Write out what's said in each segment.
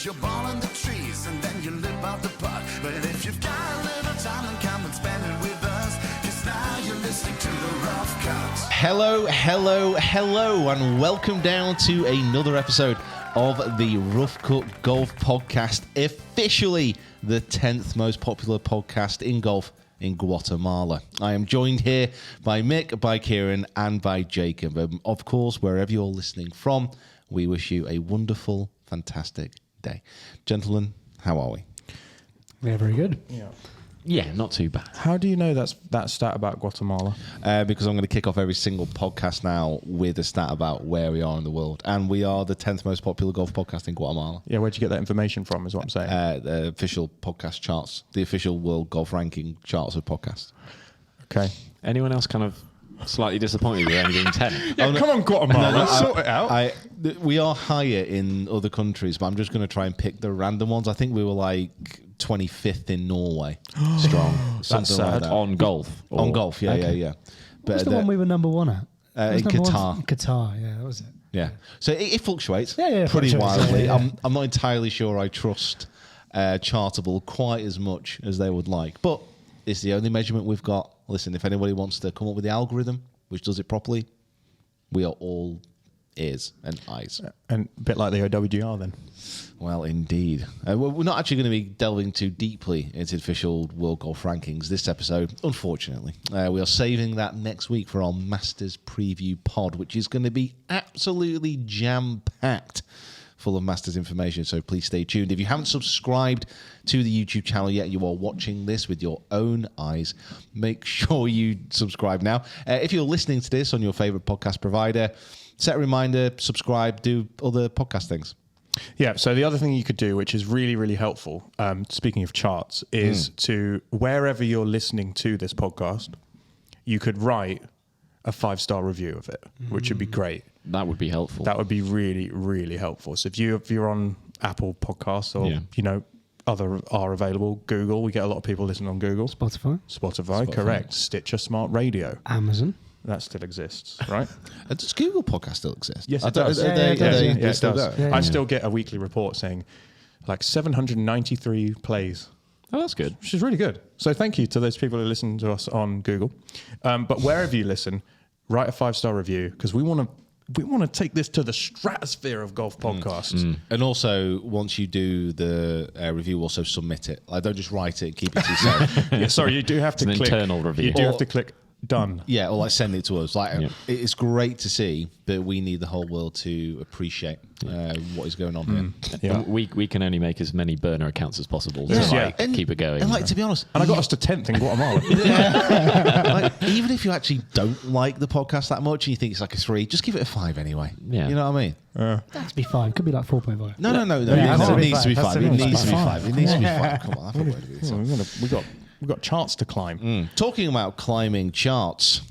your ball in the trees and then you lip out the putt. But if you've got a little time, then come and spend it with us, 'cause now you're listening to the Rough Cut. Hello, and welcome down to another episode of the Rough Cut Golf Podcast, officially the 10th most popular podcast in golf in Guatemala. I am joined here by Mick, by Kieran, and by Jacob. Of course, wherever you're listening from, we wish you a wonderful, fantastic day. Gentlemen, how are we? Yeah, very good. Yeah, not too bad. How do you know that stat about Guatemala? Because I'm going to kick off every single podcast now with a stat about where we are in the world. And we are the 10th most popular golf podcast in Guatemala. Yeah, where'd you get that information from, is what I'm saying? The official podcast charts, the official world golf ranking charts of podcasts. Okay. Anyone else kind of slightly disappointed with only being 10? Come on, Guatemala, sort it out. We are higher in other countries, but I'm just going to try and pick the random ones. I think we were like 25th in Norway. Strong. That's sad. Like that. On golf? On golf, yeah. But What's the one we were number one at? in Qatar. Qatar, yeah, that was it. Yeah. So it fluctuates Yeah, pretty fluctuates, wildly. yeah. I'm not entirely sure I trust Chartable quite as much as they would like, but it's the only measurement we've got. Listen, if anybody wants to come up with the algorithm which does it properly, we are all ears and eyes. And a bit like the OWGR then. Well, indeed. We're not actually going to be delving too deeply into official World Golf Rankings this episode, unfortunately. We are saving that next week for our Masters Preview pod, which is going to be absolutely jam-packed full of Masters information, so please stay tuned. If you haven't subscribed to the YouTube channel yet, you are watching this with your own eyes, make sure you subscribe now. If you're listening to this on your favourite podcast provider, set a reminder, subscribe, do other podcast things. Yeah, so the other thing you could do, which is really, really helpful, speaking of charts, is to, wherever you're listening to this podcast, you could write a 5-star review of it, which would be great. That would be helpful. That would be really, really helpful. So if you're on Apple Podcasts or, other are available, Google, we get a lot of people listening on Google. Spotify, correct. Stitcher Smart Radio. Amazon. That still exists, right? Does Google Podcast still exist? Yes, it does. It does. Yeah, I still get a weekly report saying like 793 plays. Oh, that's good. Which is really good. So thank you to those people who listen to us on Google. But wherever you listen, write a 5-star review, because we want to take this to the stratosphere of golf podcasts. And also, once you do the review, also submit it. Like, don't just write it, keep it to yourself. Sorry, you do have to It's an click. internal review. You do have to click done. Yeah, or like send it to us. Like, it's great to see, but we need the whole world to appreciate what is going on here. Yeah. And we can only make as many burner accounts as possible Yeah. to Yeah. keep it going. And like, to be honest, And I got us to 10th in Guatemala. like, even if you actually don't like the podcast that much and you think it's like a 3, just give it a 5 anyway. Yeah. You know what I mean? That'd be fine. Could be like 4.5. No. Yeah, It needs to be 5. It needs to be 5. Fine. It needs to be 5. Come on, I thought we'd do this. We've got charts to climb. Talking about climbing charts,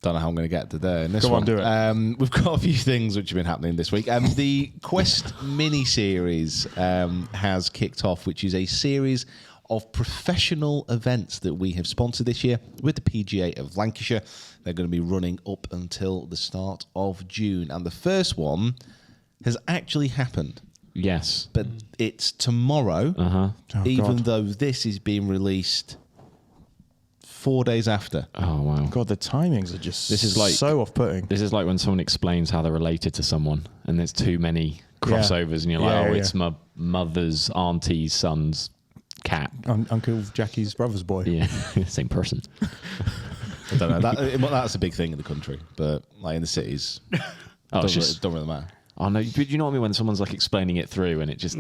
don't know how I'm going to get to there in this Go one. on, do it. We've got a few things which have been happening this week. The Quest mini-series has kicked off, which is a series of professional events that we have sponsored this year with the PGA of Lancashire. They're going to be running up until the start of June. And the first one has actually happened. Yes. But it's tomorrow, even God. though this is being released 4 days after. Oh, wow. God, the timings are just This is like- so off-putting. This is like when someone explains how they're related to someone and there's too many crossovers and you're like, it's my mother's auntie's son's cat. Uncle Jackie's brother's boy. Yeah, same person. I don't know. That's a big thing in the country, but like in the cities, don't really matter. Oh, no, but you know what I mean? When someone's like explaining it through and it just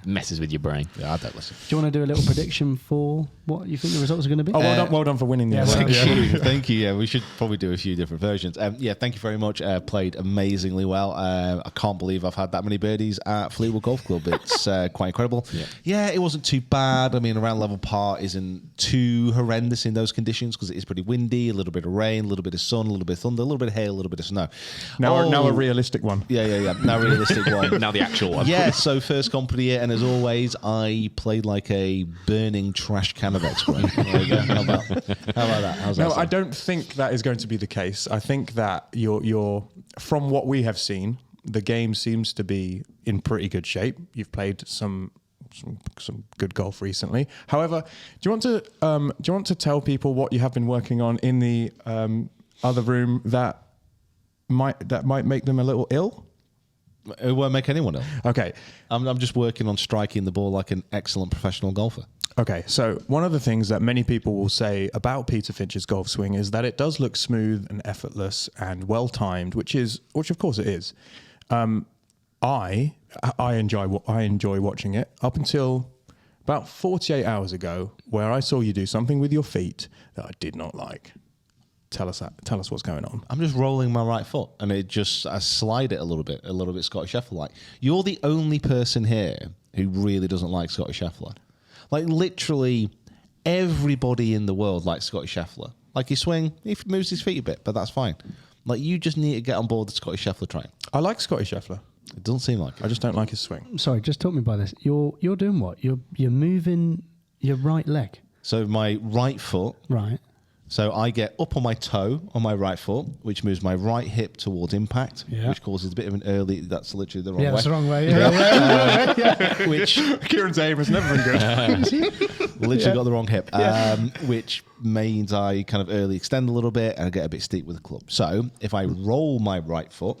messes with your brain. Yeah, I don't listen. Do you want to do a little prediction for what you think the results are going to be? Oh, well done for winning the Thank you. Yeah, we should probably do a few different versions. Thank you very much. Played amazingly well. I can't believe I've had that many birdies at Fleetwood Golf Club. It's quite incredible. Yeah, it wasn't too bad. I mean, around level par isn't too horrendous in those conditions because it is pretty windy, a little bit of rain, a little bit of sun, a little bit of thunder, a little bit of hail, a little bit of snow. Now a realistic one. Yeah. Now a realistic one. Now the actual one. Yeah, so first comp of the year, and as always, I played like a burning trash can of expert. There you go. How about that? How's that No, sound? I don't think that is going to be the case. I think that you're from what we have seen, the game seems to be in pretty good shape. You've played some good golf recently. However, do you want to tell people what you have been working on in the other room that might make them a little ill? It won't make anyone ill. Okay. I'm just working on striking the ball like an excellent professional golfer. Okay, so one of the things that many people will say about Peter Finch's golf swing is that it does look smooth and effortless and well timed, which of course it is. I enjoy watching it up until about 48 hours ago, where I saw you do something with your feet that I did not like. Tell us what's going on. I'm just rolling my right foot, and I slide it a little bit Scottish Scheffler-like. You're the only person here who really doesn't like Scottish Scheffler. Like, literally everybody in the world likes Scottish Scheffler. Like, his swing, he moves his feet a bit, but that's fine. Like, you just need to get on board the Scottish Scheffler train. I like Scottish Scheffler. It doesn't seem like it. I just don't like his swing. Sorry, just talk me by this. You're doing what? You're moving your right leg. So my right foot. Right. So I get up on my toe on my right foot, which moves my right hip towards impact, which causes a bit of an early. That's literally the wrong way. Yeah, that's the wrong way. Yeah. Which Kieran's aim has never been good. literally got the wrong hip, which means I kind of early extend a little bit and I get a bit steep with the club. So if I roll my right foot,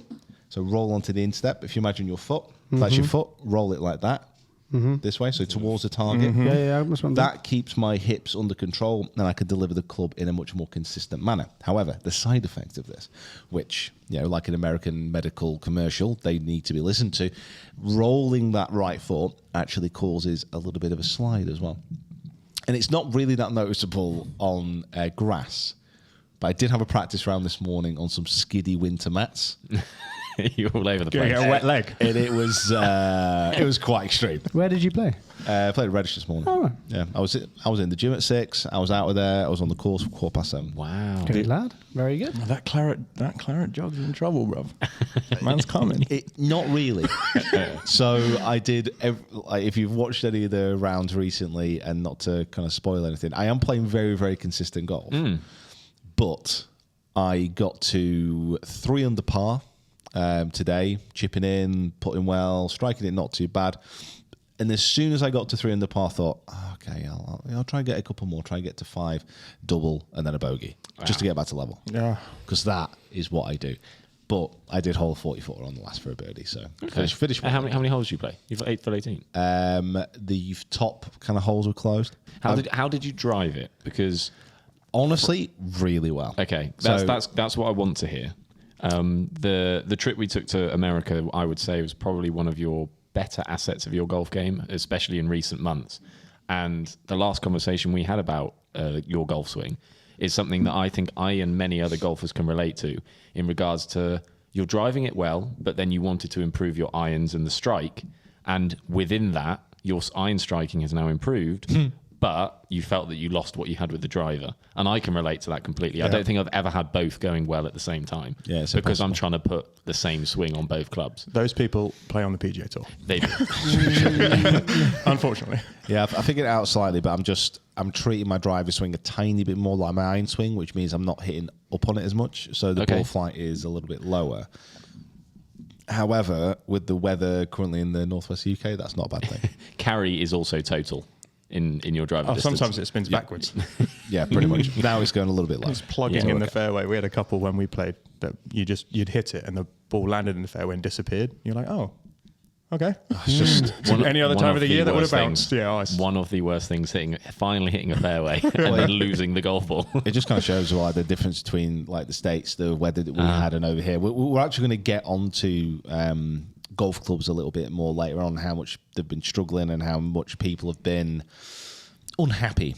so roll onto the instep. If you imagine your foot, that's your foot. Roll it like that. This way, so towards the target. Yeah. That keeps my hips under control, and I can deliver the club in a much more consistent manner. However, the side effect of this, which, like an American medical commercial, they need to be listened to, rolling that right foot actually causes a little bit of a slide as well. And it's not really that noticeable on grass, but I did have a practice round this morning on some skiddy winter mats. You're all over the Gonna place. get a wet leg. And it was quite extreme. Where did you play? I played at Reddish this morning. Oh, right. Yeah, I was in the gym at 6. I was out of there. I was on the course for 7:15. Wow. Good lad. Very good. That claret jog's in trouble, bruv. Man's coming. Not really. So I did. If you've watched any of the rounds recently, and not to kind of spoil anything, I am playing very, very consistent golf. But I got to 3 under par today, chipping in, putting well, striking it not too bad. And as soon as I got to 3 under par, I thought, okay, I'll try and get a couple more, try and get to 5, double, and then a bogey, just to get back to level. Yeah. Because that is what I do. But I did hole 44 on the last for a birdie, so finish. How many holes did you play? You've 8 for 18. The top kind of holes were closed. How did you drive it? Because honestly, really well. Okay, that's what I want to hear. The trip we took to America, I would say, was probably one of your better assets of your golf game, especially in recent months. And the last conversation we had about your golf swing is something that I think I and many other golfers can relate to, in regards to you're driving it well, but then you wanted to improve your irons and the strike. And within that, your iron striking has now improved, but you felt that you lost what you had with the driver. And I can relate to that completely. I don't think I've ever had both going well at the same time. Yeah, it's because impossible. I'm trying to put the same swing on both clubs. Those people play on the PGA Tour. They do. Unfortunately. Yeah, I figured it out slightly, but I'm treating my driver swing a tiny bit more like my iron swing, which means I'm not hitting up on it as much. So the ball flight is a little bit lower. However, with the weather currently in the northwest UK, that's not a bad thing. Carry is also total in your driver distance. Sometimes it spins backwards. Yeah, pretty much. Now it's going a little bit less. It's plugging in the fairway. We had a couple when we played that you'd hit it and the ball landed in the fairway and disappeared. You're like, oh, okay. It's just Any other time of the year that would have bounced. One of the worst things, finally hitting a fairway and then losing the golf ball. it just kind of shows why the difference between like the States, the weather that we had, and over here. We're actually going to get onto golf clubs a little bit more later on, how much they've been struggling and how much people have been unhappy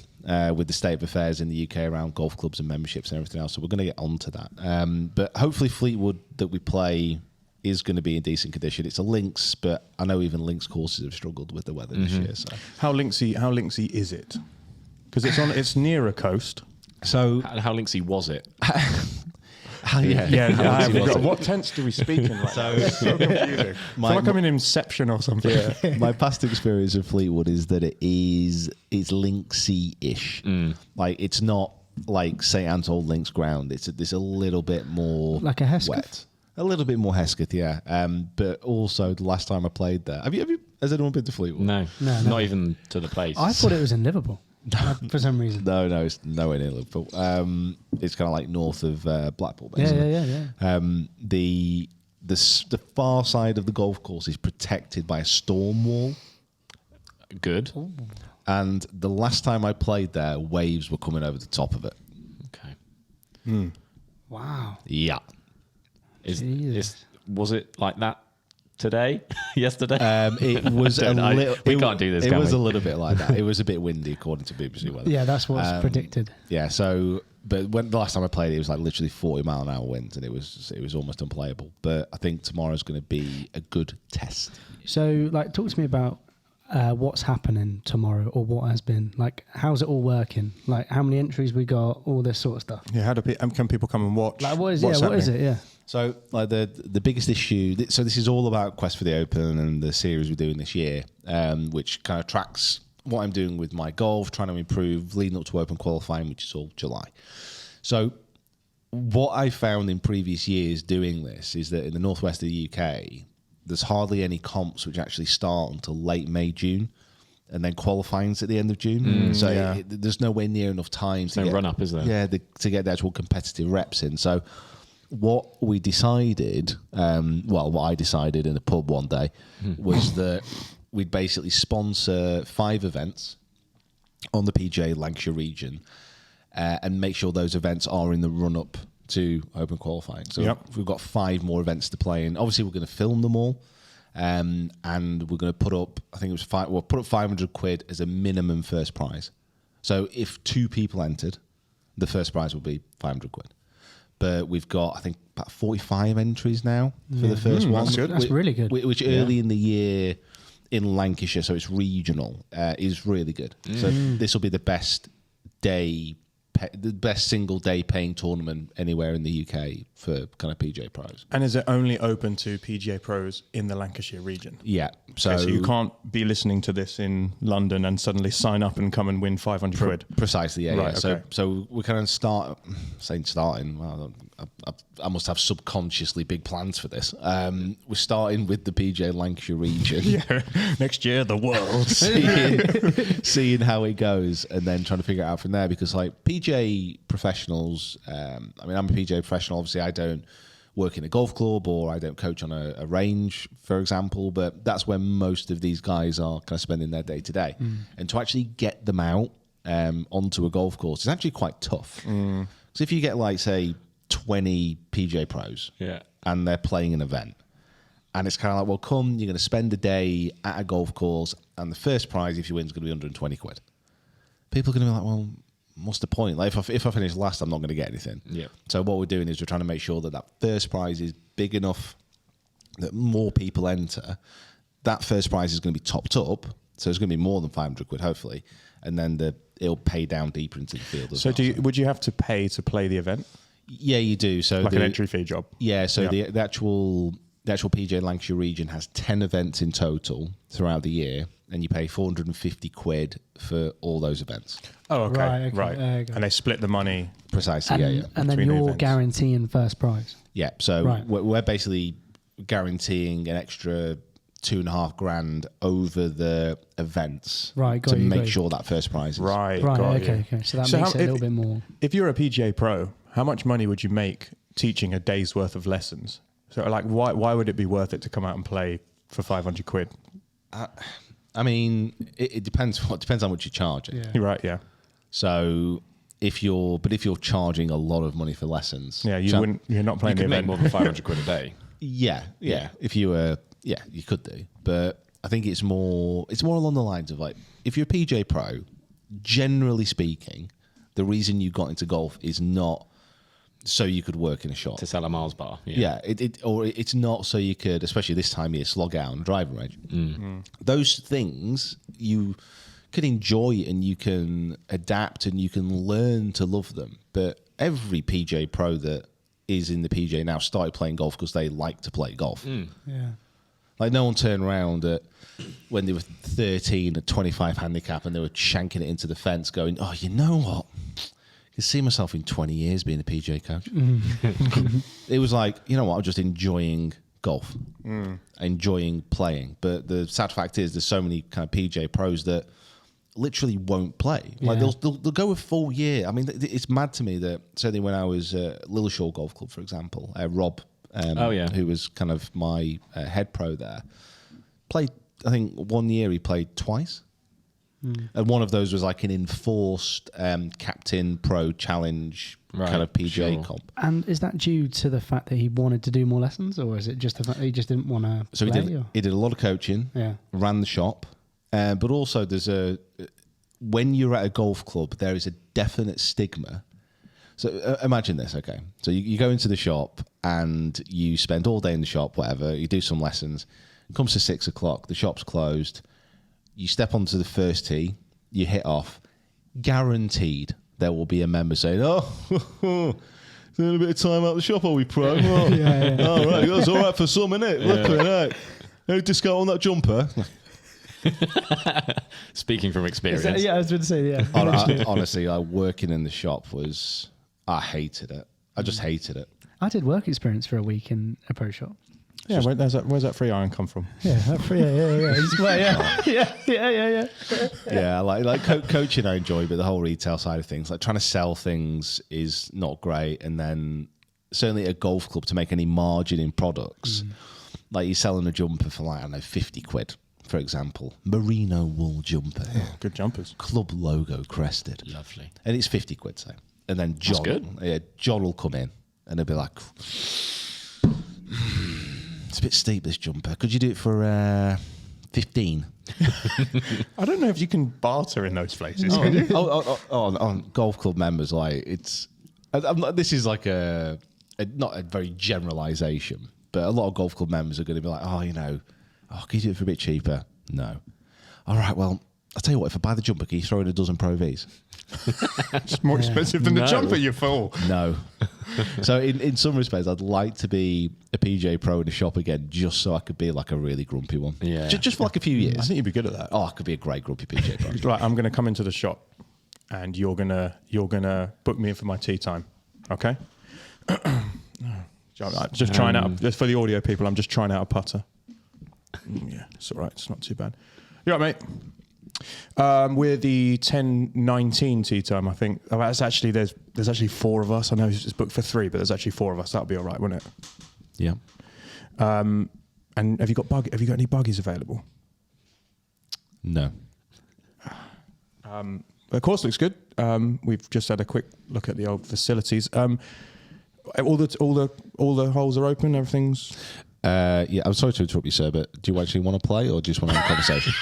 with the state of affairs in the UK around golf clubs and memberships and everything else. So we're going to get onto that. But hopefully Fleetwood that we play is going to be in decent condition. It's a links, but I know even links courses have struggled with the weather this year. So How linksy is it? Because it's near a coast. So How linksy was it? What tense do we speak in right now? It's so confusing. I feel like I'm in Inception or something. my past experience of Fleetwood is that it's linksy-ish. Like it's not like St Anne's Old Links ground. It's a little bit more Like a Hesketh? wet. A little bit more Hesketh, yeah. But also, the last time I played there, has anyone been to Fleetwood? No, No. not even to the place. I thought it was in Liverpool for some reason. No, it's nowhere near Liverpool. It's kind of like north of Blackpool, basically. Yeah. The far side of the golf course is protected by a storm wall. Good. And the last time I played there, waves were coming over the top of it. Okay. Wow. Yeah. Was it like that today? Yesterday? It was a little. We can't do this. It can was we? a little bit like that. It was a bit windy, according to BBC Weather. Yeah, that's what's predicted. Yeah. So, but when the last time I played, it was like literally 40-mile-an-hour winds, and it was almost unplayable. But I think tomorrow's going to be a good test. So, like, talk to me about what's happening tomorrow, or what has been. Like, how's it all working? Like, how many entries we got, all this sort of stuff. Yeah, how can people come and watch? Like, what is happening? it? Yeah. So, like the biggest issue. So this is all about Quest for the Open and the series we're doing this year, which kind of tracks what I'm doing with my golf, trying to improve leading up to Open qualifying, which is all July. So, what I found in previous years doing this is that in the northwest of the UK, there's hardly any comps which actually start until late May, June, and then qualifying's at the end of June. There's nowhere near enough time to get run up, is there? Yeah, to get the actual competitive reps in. So what we decided, what I decided in a pub one day, was that we'd basically sponsor 5 events on the PGA Lancashire region and make sure those events are in the run-up to Open qualifying. So we've got 5 more events to play in. Obviously, we're going to film them all, and we're going to put up, I think it was we'll put up 500 quid as a minimum first prize. So if 2 people entered, the first prize will be 500 quid. But we've got, I think, about 45 entries now for the first one. That's good. That's really good. Which early in the year in Lancashire, so it's regional, is really good. So this will be the best the best single day paying tournament anywhere in the UK for kind of PGA Pros. And is it only open to PGA Pros in the Lancashire region? Yeah. So, So you can't be listening to this in London and suddenly sign up and come and win 500 quid. Precisely, yeah. Right, yeah. okay. So we kind of starting. Well, I must have subconsciously big plans for this. We're starting with the PGA Lancashire region. Yeah. Next year, the world. seeing how it goes, and then trying to figure it out from there. Because like PGA professionals, I'm a PGA professional. Obviously, I don't work in a golf club or I don't coach on a range, for example. But that's where most of these guys are kind of spending their day to day. And to actually get them out onto a golf course is actually quite tough. So if you get like say 20 PGA Pros, and they're playing an event. And it's kind of like, well, come, you're going to spend a day at a golf course, and the first prize, if you win, is going to be 120 quid. People are going to be like, well, what's the point? Like, if I finish last, I'm not going to get anything. Yeah. So what we're doing is we're trying to make sure that first prize is big enough that more people enter. That first prize is going to be topped up, so it's going to be more than 500 quid, hopefully. And then it'll pay down deeper into the field as So well. would you have to pay to play the event? Yeah, you do. So Like an entry fee job? Yeah, so Yeah. the actual PGA Lancashire region has 10 events in total throughout the year, and you pay 450 quid for all those events. Oh, okay. Right, Right. there you go. And they split the money. Precisely, And, yeah. and then Between the you're events. guaranteeing first prize. Yeah, so Right. we're basically guaranteeing an extra 2.5 grand over the events Right, got to you, make got you. sure that first prize is. Right. Right, got okay, you. okay. So that So makes how- it a if- little bit more. If you're a PGA Pro, how much money would you make teaching a day's worth of lessons? So, like, why would it be worth it to come out and play for 500 quid? I mean, it depends. It depends how much you charge it. Yeah. You're right, yeah. So if you're charging a lot of money for lessons, Yeah, you're not You playing the could make event. more than 500 quid a day. Yeah. If you were, you could do. But I think it's more along the lines of like, if you're a PGA Pro, generally speaking, the reason you got into golf is not so you could work in a shop. To sell a Mars bar. Yeah, it's not so you could, especially this time of year, slog out on a driving range. Those things you can enjoy and you can adapt and you can learn to love them. But every PGA Pro that is in the PGA now started playing golf because they like to play golf. Yeah. Like no one turned around when they were 13 at 25 handicap and they were shanking it into the fence going, oh, you know what? could see myself in 20 years being a PGA coach. It was like, you know what, I'm just enjoying golf, enjoying playing. But the sad fact is there's so many kind of PGA pros that literally won't play. Like Yeah. they'll go a full year. I mean, it's mad to me that certainly when I was at Lilleshall Golf Club, for example, Rob, who was kind of my head pro there, played, I think 1 year he played twice. And one of those was like an enforced captain pro challenge kind of PGA comp. And is that due to the fact that he wanted to do more lessons, or is it just the fact that he just didn't want to So play? he did a lot of coaching, ran the shop, but also when you're at a golf club, there is a definite stigma. So imagine this, okay? So you go into the shop and you spend all day in the shop, whatever, you do some lessons. It comes to 6 o'clock, the shop's closed. You step onto the first tee, you hit off. Guaranteed there will be a member saying, a little bit of time out of the shop, are we, pro? Oh, all right, that's all right for some, isn't it? Look at that. No discount on that jumper. Speaking from experience. I was going to say, yeah. Honestly, working in the shop I hated it. I just hated it. I did work experience for a week in a pro shop. Yeah, where's that free iron come from? Yeah. Yeah, like coaching I enjoy, but the whole retail side of things, like trying to sell things is not great. And then certainly at a golf club to make any margin in products, like you're selling a jumper for like, I don't know, 50 quid, for example. Merino wool jumper. Yeah, good jumpers. Club logo crested. Lovely. And it's 50 quid, so. And then John will come in and he'll be like, it's a bit steep, this jumper. Could you do it for 15? I don't know if you can barter in those places. On golf club members, like this is like not a very generalisation, but a lot of golf club members are going to be like, can you do it for a bit cheaper? No. All right, well, I'll tell you what, if I buy the jumper, can you throw in a dozen Pro Vs? It's more expensive than the jumper, you fool. No. So in some respects, I'd like to be a PGA Pro in a shop again, just so I could be like a really grumpy one. Yeah. Just for like a few years. I think you'd be good at that. I could be a great grumpy PGA Pro. Like, I'm going to come into the shop, and you're gonna book me in for my tea time, okay? Just trying out. Just for the audio people, I'm just trying out a putter. Yeah, it's all right. It's not too bad. You all right, mate? We're the 10:19 tea time, I think. Oh, that's actually there's actually 4 of us. I know it's booked for 3, but there's actually 4 of us. That'll be all right, wouldn't it? Yeah. And have you got any buggies available? No. The course looks good. We've just had a quick look at the old facilities. All the holes are open. Everything's. Yeah, I'm sorry to interrupt you, sir, but do you actually want to play or just want to have a conversation?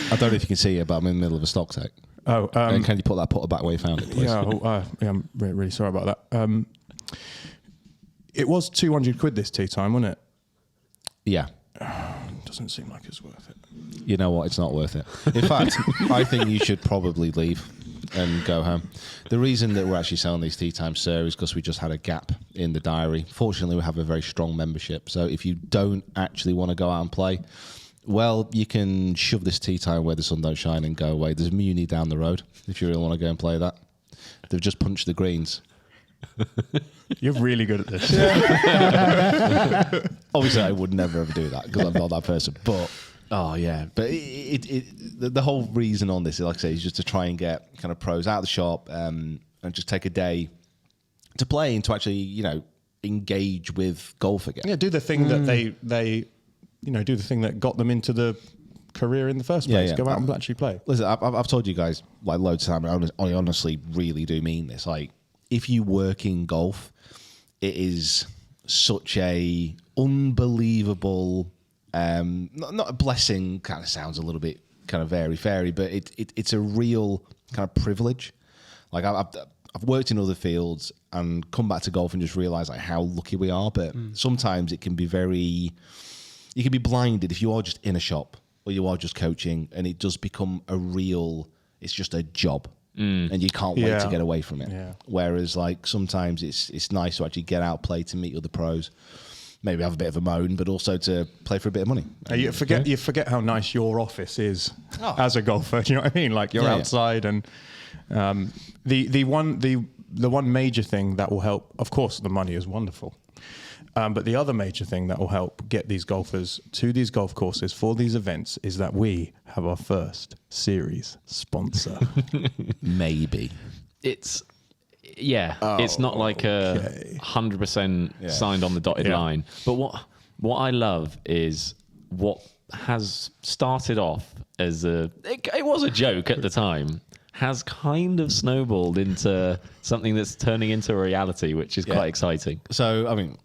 I don't know if you can see it, but I'm in the middle of a stock take. Oh, can you put that putter back where you found it, please? Yeah, I'm really sorry about that. It was 200 quid this tea time, wasn't it? Yeah. Doesn't seem like it's worth it. You know what? It's not worth it. In fact, I think you should probably leave and go home. The reason that we're actually selling these tea times, sir, is because we just had a gap in the diary. Fortunately, we have a very strong membership. So if you don't actually want to go out and play, well, you can shove this tea time where the sun don't shine and go away. There's a Muni down the road if you really want to go and play that. They've just punched the greens. You're really good at this. Obviously, I would never ever do that because I'm not that person. But but the whole reason on this, like I say, is just to try and get kind of pros out of the shop and just take a day to play and to actually engage with golf again. Yeah, do the thing that they do the thing that got them into the career in the first place. Yeah. Go out and actually play. Listen, I've told you guys like loads of times. I honestly really do mean this. Like, if you work in golf, it is such a unbelievable, not a blessing. Kind of sounds a little bit kind of airy-fairy, but it's a real kind of privilege. Like I've worked in other fields and come back to golf and just realize like how lucky we are. But sometimes it can be you can be blinded if you are just in a shop or you are just coaching, and it does become it's just a job. And you can't wait to get away from it. Yeah. Whereas like sometimes it's nice to actually get out, play, to meet other pros, maybe have a bit of a moan, but also to play for a bit of money. You forget how nice your office is as a golfer. Do you know what I mean? Like you're outside, and the one major thing that will help. Of course, the money is wonderful, but the other major thing that will help get these golfers to these golf courses for these events is that we have our first series sponsor. Maybe. It's it's not like a 100% signed on the dotted line. But what I love is what has started off as it was a joke at the time, has kind of snowballed into something that's turning into a reality, which is quite exciting. So, I mean,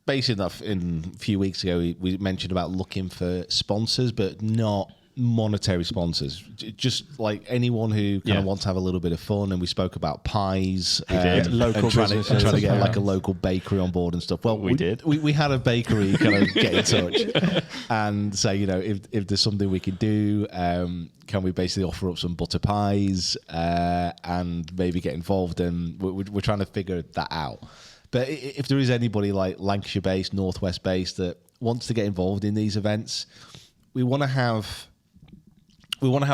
basically enough, a few weeks ago, we mentioned about looking for sponsors, but not monetary sponsors, just like anyone who kind of wants to have a little bit of fun. And we spoke about pies, local and trying businesses, to get like a local bakery on board and stuff. Well, we did. We had a bakery kind of get in touch and say, if there's something we can do, can we basically offer up some butter pies and maybe get involved? And we're trying to figure that out. But if there is anybody like Lancashire-based, Northwest-based that wants to get involved in these events, we want to have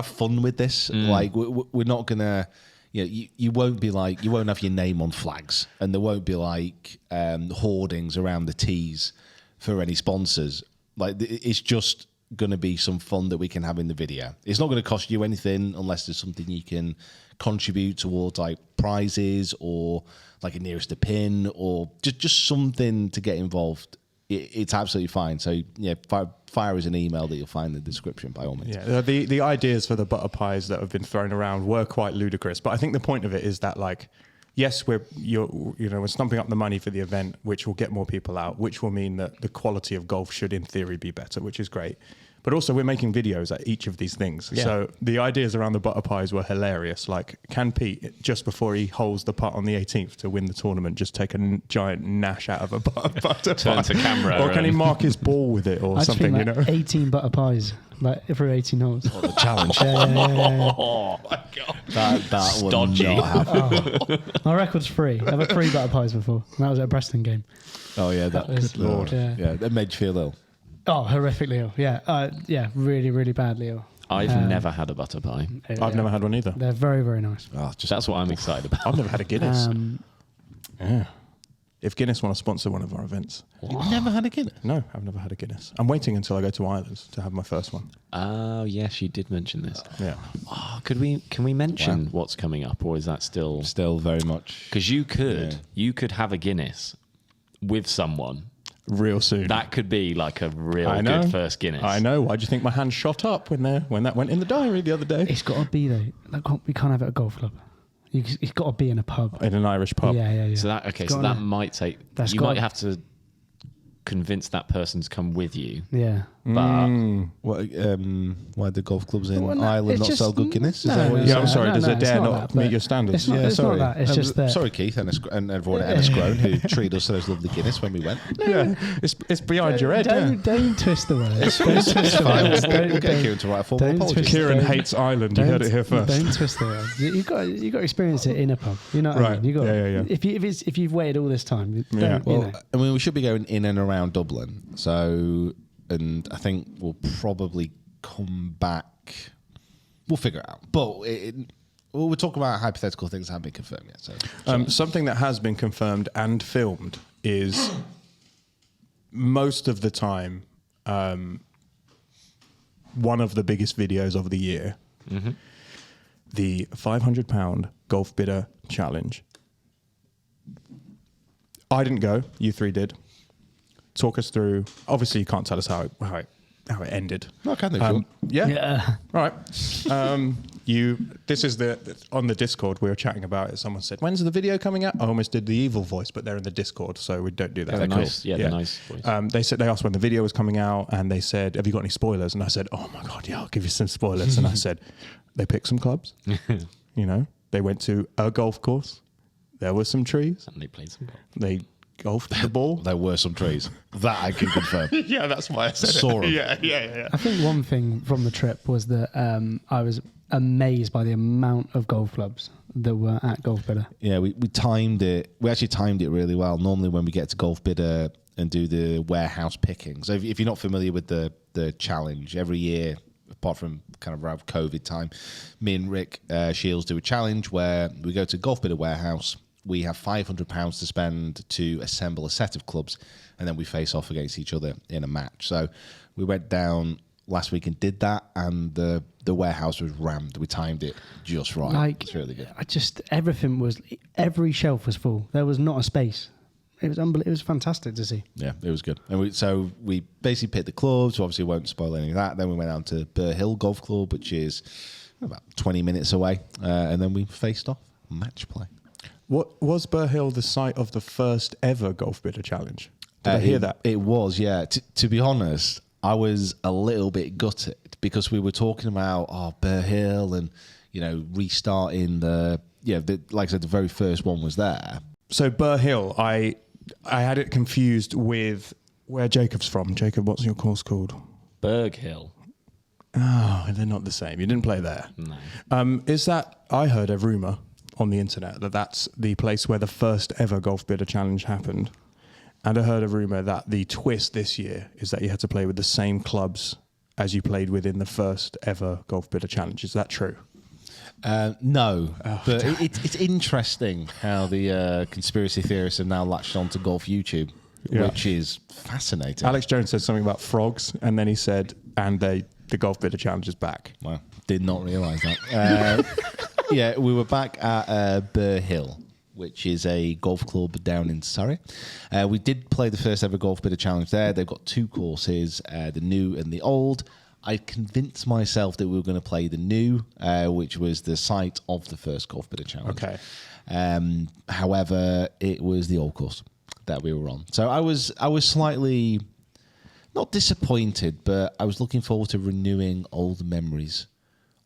fun with this. Like we're not gonna, you won't be like, you won't have your name on flags, and there won't be like hoardings around the tees for any sponsors. Like it's just gonna be some fun that we can have in the video. It's not gonna cost you anything unless there's something you can contribute towards, like prizes or like a nearest to pin or just something to get involved. It's absolutely fine. So fire us an email that you'll find in the description by all means. Yeah, the ideas for the butter pies that have been thrown around were quite ludicrous, but I think the point of it is that, like, yes, we're stumping up the money for the event, which will get more people out, which will mean that the quality of golf should, in theory, be better, which is great. But also, we're making videos at each of these things. Yeah. So the ideas around the butter pies were hilarious. Like, can Pete, just before he holes the putt on the 18th to win the tournament, just take a giant nash out of a butter Turn pie? to camera. Or can he mark his ball with it or something, like 18 butter pies, like through 18 holes. Oh, the challenge. Oh my god, that would dodgy. not happen. My record's 3. I've had 3 butter pies before. And that was at a Preston game. Oh yeah, that was- good lord. Yeah. That made you feel ill. Oh, horrifically ill. Yeah, really, really badly ill. I've never had a butter pie. I've never had one either. They're very, very nice. That's what I'm excited about. I've never had a Guinness. Yeah. If Guinness want to sponsor one of our events. You've never had a Guinness? No, I've never had a Guinness. I'm waiting until I go to Ireland to have my first one. Oh yes, you did mention this. Yeah. Oh, can we mention what's coming up, or is that still very much? Because you could have a Guinness with someone Real soon. that could be like a real good first Guinness. I know. Why do you think my hand shot up when that went in the diary the other day? It's got to be, though. We can't have it at a golf club. It's got to be in a pub. In an Irish pub. Yeah. So that might take. You might have to convince that person to come with you. Yeah. But Why the golf clubs in Well, no, Ireland it's not just- sell good Guinness? no, Is that what no, you're Yeah, saying? I'm sorry. No, Does no, it it's dare not not that, meet but your standards? It's not, Yeah, it's not sorry. that. It's just that. Sorry, Keith and everyone at Enniscrone who treated us to those lovely Guinness when we went. Yeah. It's behind your head. Don't twist the words. Don't twist the Fine, words. we'll get Kieran to write a formal don't apology. twist- Kieran Don't- hates Ireland. You heard it here first. Don't twist the words. You got to experience it in a pub. You know what I Right. mean? You got. Yeah. If you've waited all this time, don't, Yeah. you Well, know. I mean, we should be going in and around Dublin. So, and I think we'll probably come back. We'll figure it out. But we're talking about hypothetical things that haven't been confirmed yet. So, Something that has been confirmed and filmed is most of the time one of the biggest videos of the year. Mm-hmm. The £500 Golfbidder Challenge. I didn't go. You 3 did. Talk us through. Obviously, you can't tell us how it ended. No, I can, if you want. Yeah. All right. This is on the Discord we were chatting about it. Someone said, "When's the video coming out?" I almost did the evil voice, but they're in the Discord, so we don't do that. They're nice. Yeah, they're nice voice. They asked when the video was coming out, and they said, "Have you got any spoilers?" And I said, "Oh my god, yeah, I'll give you some spoilers." And I said, "They picked some clubs. They went to a golf course. There were some trees. And they played some golf. They golfed the ball. there were some trees. That I can confirm. Yeah, that's why I said Saw 'em. Yeah. I think one thing from the trip was that I was amazed by the amount of golf clubs that were at Golfbidder. Yeah, we timed it. We actually timed it really well. Normally, when we get to Golfbidder, and do the warehouse picking. So if you're not familiar with the challenge, every year, apart from kind of around COVID time, me and Rick Shields do a challenge where we go to Golfbidder warehouse. We have £500 to spend to assemble a set of clubs, and then we face off against each other in a match. So we went down last week and did that, and the warehouse was rammed. We timed it just right. Like, it's really good. Every shelf was full. There was not a space. It was unbelievable. It was fantastic to see. Yeah, it was good. And we basically picked the clubs. So obviously, won't spoil any of that. Then we went down to Burr Hill Golf Club, which is about 20 minutes away, and then we faced off match play. What was Burr Hill the site of the first ever Golfbidder challenge? Did I hear that? It was, yeah. To be honest, I was a little bit gutted because we were talking about Burr Hill and restarting like I said, the very first one was there. So Burr Hill, I had it confused with where Jacob's from. Jacob, what's your course called? Berg Hill. Oh, they're not the same. You didn't play there. No. Is that, I heard a rumour on the internet that's the place where the first ever Golfbidder challenge happened. And I heard a rumour that the twist this year is that you had to play with the same clubs as you played with in the first ever Golfbidder challenge. Is that true? No, but it's interesting how the conspiracy theorists have now latched on to Golf YouTube, which is fascinating. Alex Jones said something about frogs, and then he said, and the Golfbidder challenge is back. Wow, did not realise that. Yeah, we were back at Burr Hill, which is a golf club down in Surrey. We did play the first ever Golfbidder challenge there. They've got two courses, the new and the old. I convinced myself that we were going to play the new, which was the site of the first Golfbidder challenge. Okay. However, it was the old course that we were on. So I was slightly, not disappointed, but I was looking forward to renewing old memories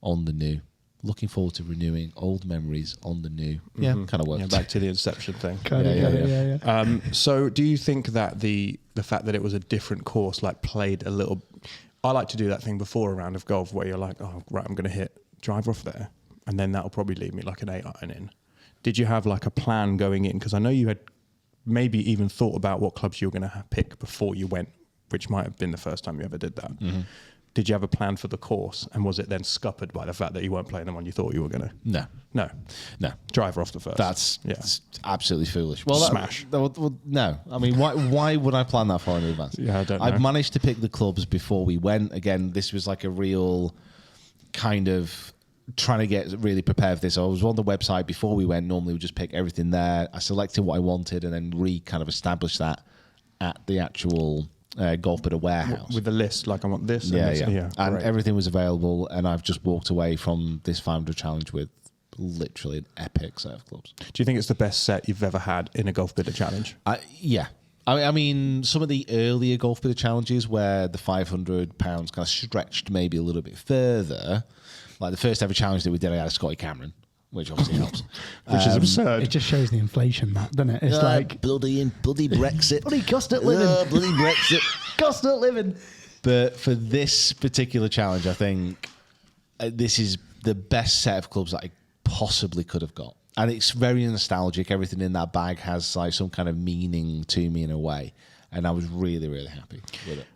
on the new. Looking forward to renewing old memories on the new. Yeah, kind of worked. Yeah, back to the Inception thing. Yeah. So do you think that the fact that it was a different course played a little... I like to do that thing before a round of golf where you're like, oh, right, I'm going to hit driver off there. And then that'll probably leave me like an 8-iron in. Did you have like a plan going in? Because I know you had maybe even thought about what clubs you were going to pick before you went, which might have been the first time you ever did that. Mm-hmm. Did you have a plan for the course? And was it then scuppered by the fact that you weren't playing the one you thought you were going to? No. Driver off the first. That's absolutely foolish. Well, smash. No. I mean, why would I plan that far in advance? Yeah, I don't know. I've managed to pick the clubs before we went. Again, this was like a real kind of trying to get really prepared for this. I was on the website before we went. Normally we just pick everything there. I selected what I wanted and then kind of established that at the actual... Golfbidder warehouse with the list, like I want this. And everything was available, and I've just walked away from this 500 challenge with literally an epic set of clubs. Do you think it's the best set you've ever had in a Golfbidder challenge? Yeah. I mean, some of the earlier Golfbidder challenges where the £500 kind of stretched maybe a little bit further, like the first ever challenge that we did, I had a Scotty Cameron, which obviously helps. Which is absurd. It just shows the inflation, doesn't it? It's like... Bloody Brexit. Bloody cost of living. Bloody Brexit. Cost of living. But for this particular challenge, I think this is the best set of clubs that I possibly could have got. And it's very nostalgic. Everything in that bag has like some kind of meaning to me in a way. And I was really, really happy with it.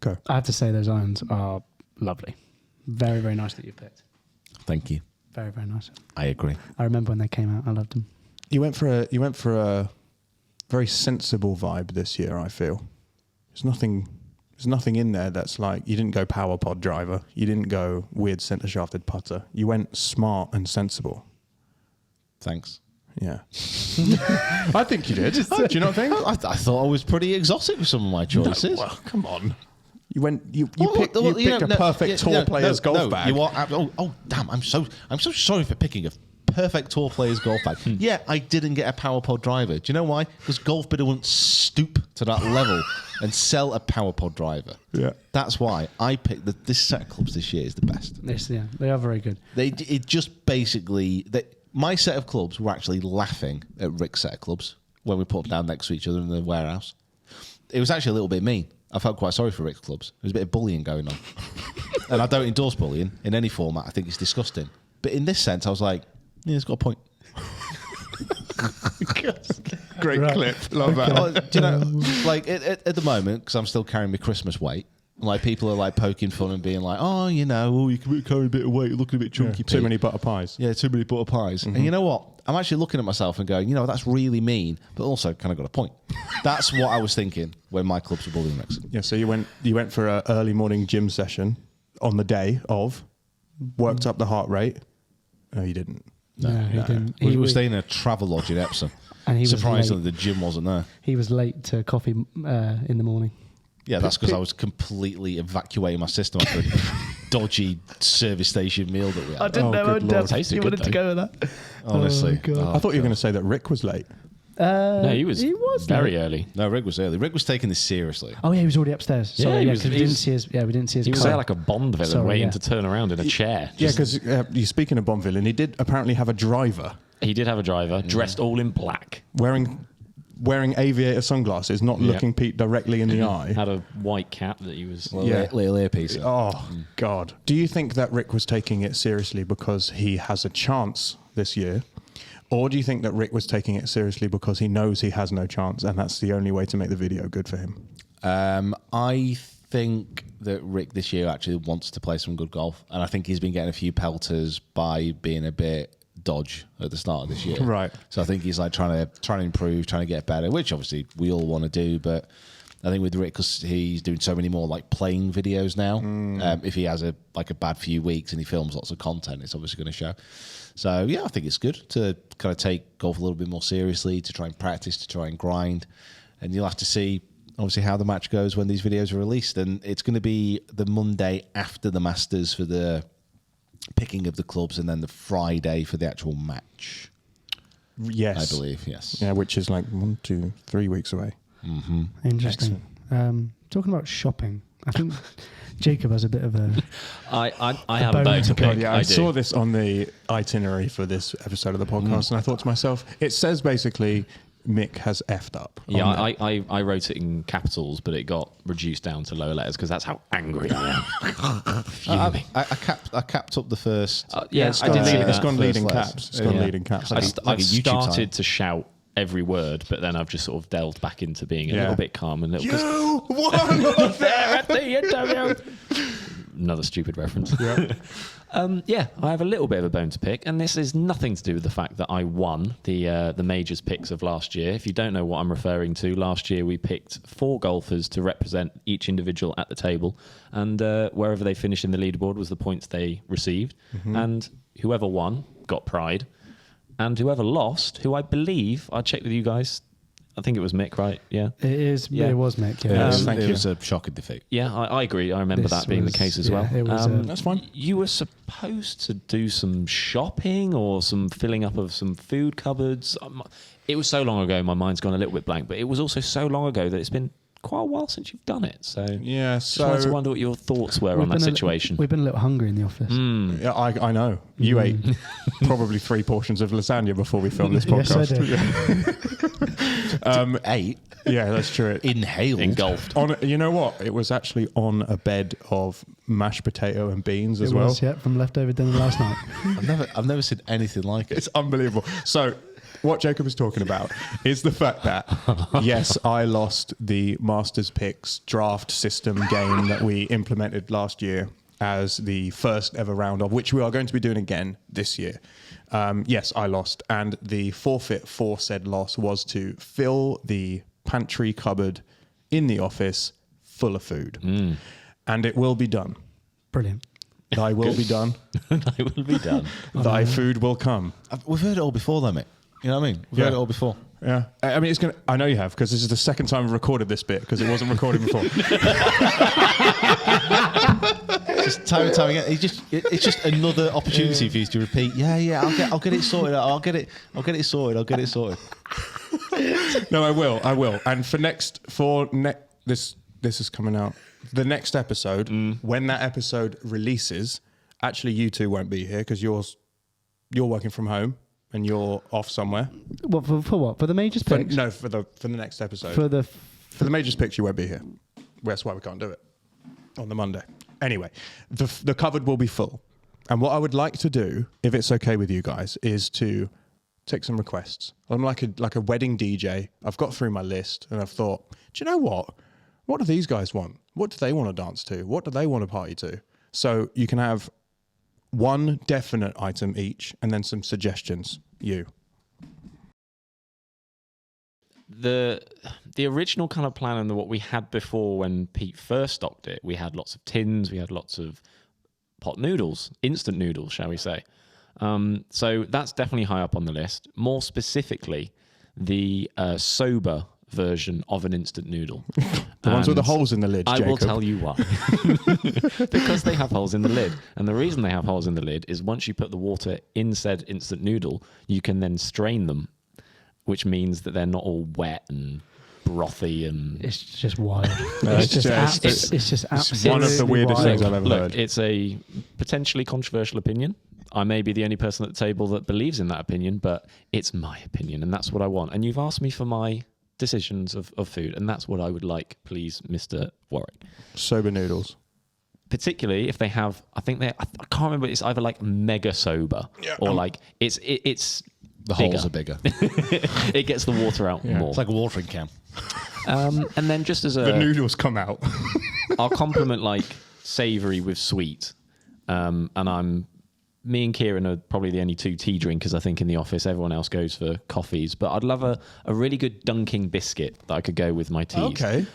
Go. I have to say those irons are lovely. Very, very nice that you picked. Thank you. Very, very nice. I agree. I remember when they came out. I loved them. You went for a very sensible vibe this year, I feel. There's nothing in there that's like, you didn't go power pod driver. You didn't go weird centre shafted putter. You went smart and sensible. Thanks. Yeah. I think you did. Do you not think? I thought I was pretty exotic with some of my choices. No, well, come on. You picked a perfect tour player's golf bag. You are, damn! I'm so sorry for picking a perfect tour player's golf bag. Yeah, I didn't get a power pod driver. Do you know why? Because Golfbidder wouldn't stoop to that level and sell a power pod driver. Yeah, that's why I picked this set of clubs this year is the best. Yes, yeah, they are very good. It just basically my set of clubs were actually laughing at Rick's set of clubs when we put them down next to each other in the warehouse. It was actually a little bit mean. I felt quite sorry for Rick's clubs. There was a bit of bullying going on. And I don't endorse bullying in any format. I think it's disgusting. But in this sense, I was like, yeah, it's got a point. Great clip. Love that. Oh, do you know, like at the moment, because I'm still carrying my Christmas weight, like people are like poking fun and being like, oh, you can carry a bit of weight, you're looking a bit chunky. Too many butter pies. Yeah, too many butter pies. And you know what? I'm actually looking at myself and going, that's really mean, but also kind of got a point. That's what I was thinking when my clubs were bullying Rex. Yeah, so you went for an early morning gym session on the day of, worked up the heart rate. No, you didn't. No, he didn't. We were staying in a travel lodge in Epsom. And he was Surprisingly, late. the gym wasn't there. He was late to coffee in the morning. Yeah, that's because I was completely evacuating my system after a dodgy service station meal that we had. I didn't know good Lord. Tasted good, wanted to go with that. Honestly. Oh, God. I thought you were going to say that Rick was late. No, he was very late. early. No, Rick was early. Rick was taking this seriously. Oh yeah, he was already upstairs. Yeah, Sorry, he yeah, was- 'cause we he didn't was- see his. Yeah, we didn't see his. He was car. there like a Bond villain Sorry, waiting yeah. to turn around in a chair. Yeah, because you're speaking of Bond villain, he did apparently have a driver He did have a driver dressed all in black. wearing aviator sunglasses, not Yeah. looking Pete directly in the eye. Had a white cap that he was. Little earpiece. Oh, God. Do you think that Rick was taking it seriously because he has a chance this year? Or do you think that Rick was taking it seriously because he knows he has no chance and that's the only way to make the video good for him? I think that Rick this year actually wants to play some good golf, and I think he's been getting a few pelters by being a bit dodge at the start of this year. Right. So I think he's like trying to improve, trying to get better, which obviously we all want to do. But I think with Rick, because he's doing so many more like playing videos now, if he has a bad few weeks and he films lots of content, it's obviously going to show. So yeah, I think it's good to kind of take golf a little bit more seriously, to try and practice, to try and grind, and you'll have to see obviously how the match goes when these videos are released. And it's going to be the Monday after the Masters for the picking of the clubs, and then the Friday for the actual match. Yes. I believe, yes. Yeah, which is like 1, 2, 3 weeks away. Interesting. Talking about shopping, I think Jacob has a bit of a. I have a bone bow to to pick. pick. Yeah, I I do. saw this on the itinerary for this episode of the podcast, and I thought to myself, it says basically Mick has effed up. Yeah, on there. I wrote it in capitals, but it got reduced down to lower letters because that's how angry I am. Fuming. I capped up the first. Yeah, It's I gone, did see it's that. gone leading First caps. It's gone Yeah. leading caps. I like I've a YouTube started time. to shout every word, but then I've just sort of delved back into being a Yeah. little bit calm and a little. You won! There at the interview. Another stupid reference. Yeah, I have a little bit of a bone to pick, and this is nothing to do with the fact that I won the majors picks of last year. If you don't know what I'm referring to, last year we picked 4 golfers to represent each individual at the table, and wherever they finished in the leaderboard was the points they received, and whoever won got pride, and whoever lost, who I believe, I checked with you guys, I think it was Mick, right? Yeah. It is. Yeah. It was Mick. It Yeah. was, thank it you. was a shocking defeat. Yeah, I agree. I remember This that being was- the case as yeah, well. it was, That's fine. You were supposed to do some shopping or some filling up of some food cupboards. It was so long ago, my mind's gone a little bit blank, but it was also so long ago that it's been quite a while since you've done it. So Yeah, just wanted to so wonder what your thoughts were on that situation. We've been a little hungry in the office. yeah, I know. You ate probably 3 portions of lasagna before we filmed this Yes, I podcast. did. 8 Yeah, that's true. inhaled. Engulfed. You know what? It was actually on a bed of mashed potato and beans as It well. was, yeah, from leftover dinner last night. I've never seen anything like it. It's unbelievable. So, what Jacob is talking about is the fact that, yes, I lost the Masters Picks draft system game that we implemented last year as the first ever round of, which we are going to be doing again this year. Yes, I lost. And the forfeit for said loss was to fill the pantry cupboard in the office full of food. And it will be done. Brilliant. Thy will be done. I will be done. Thy food will come. We've heard it all before, though, mate. You know what I mean? We've heard it all before. Yeah, I mean, it's gonna. I know you have, because this is the second time I've recorded this bit because it wasn't recorded before. Just time and time again. It's just another opportunity for you to repeat. Yeah. I'll get it sorted. I'll get it sorted. No, I will. And this is coming out. The next episode, when that episode releases, actually you two won't be here because you're working from home and you're off somewhere. What for what? For the majors picks? For the next episode. For the. For the majors picks, you won't be here. That's why we can't do it on the Monday. Anyway, the cupboard will be full. And what I would like to do, if it's okay with you guys, is to take some requests. I'm like a wedding DJ. I've got through my list and I've thought, do you know what? What do these guys want? What do they want to dance to? What do they want to party to? So you can have one definite item each and then some suggestions. The original kind of plan and what we had before when Pete first stocked it, we had lots of tins, we had lots of pot noodles, instant noodles, shall we say. So that's definitely high up on the list. More specifically, the sober version of an instant noodle. The ones with the holes in the lid, I Jacob. will tell you why. Because they have holes in the lid. And the reason they have holes in the lid is once you put the water in said instant noodle, you can then strain them, which means that they're not all wet and brothy and... It's just wild. It's it's just absolutely one of the weirdest wild. things I've ever heard. It's a potentially controversial opinion. I may be the only person at the table that believes in that opinion, but it's my opinion, and that's what I want. And you've asked me for my decisions of food, and that's what I would like, please, Mr. Warwick. Sober noodles. Particularly if they have, I can't remember, it's either like mega sober or like it's The holes are bigger. It gets the water out more. It's like a watering can. And then just as The noodles come out. I'll compliment like savoury with sweet. And me and Kieran are probably the only two tea drinkers, I think, in the office. Everyone else goes for coffees. But I'd love a really good dunking biscuit that I could go with my teas. Okay.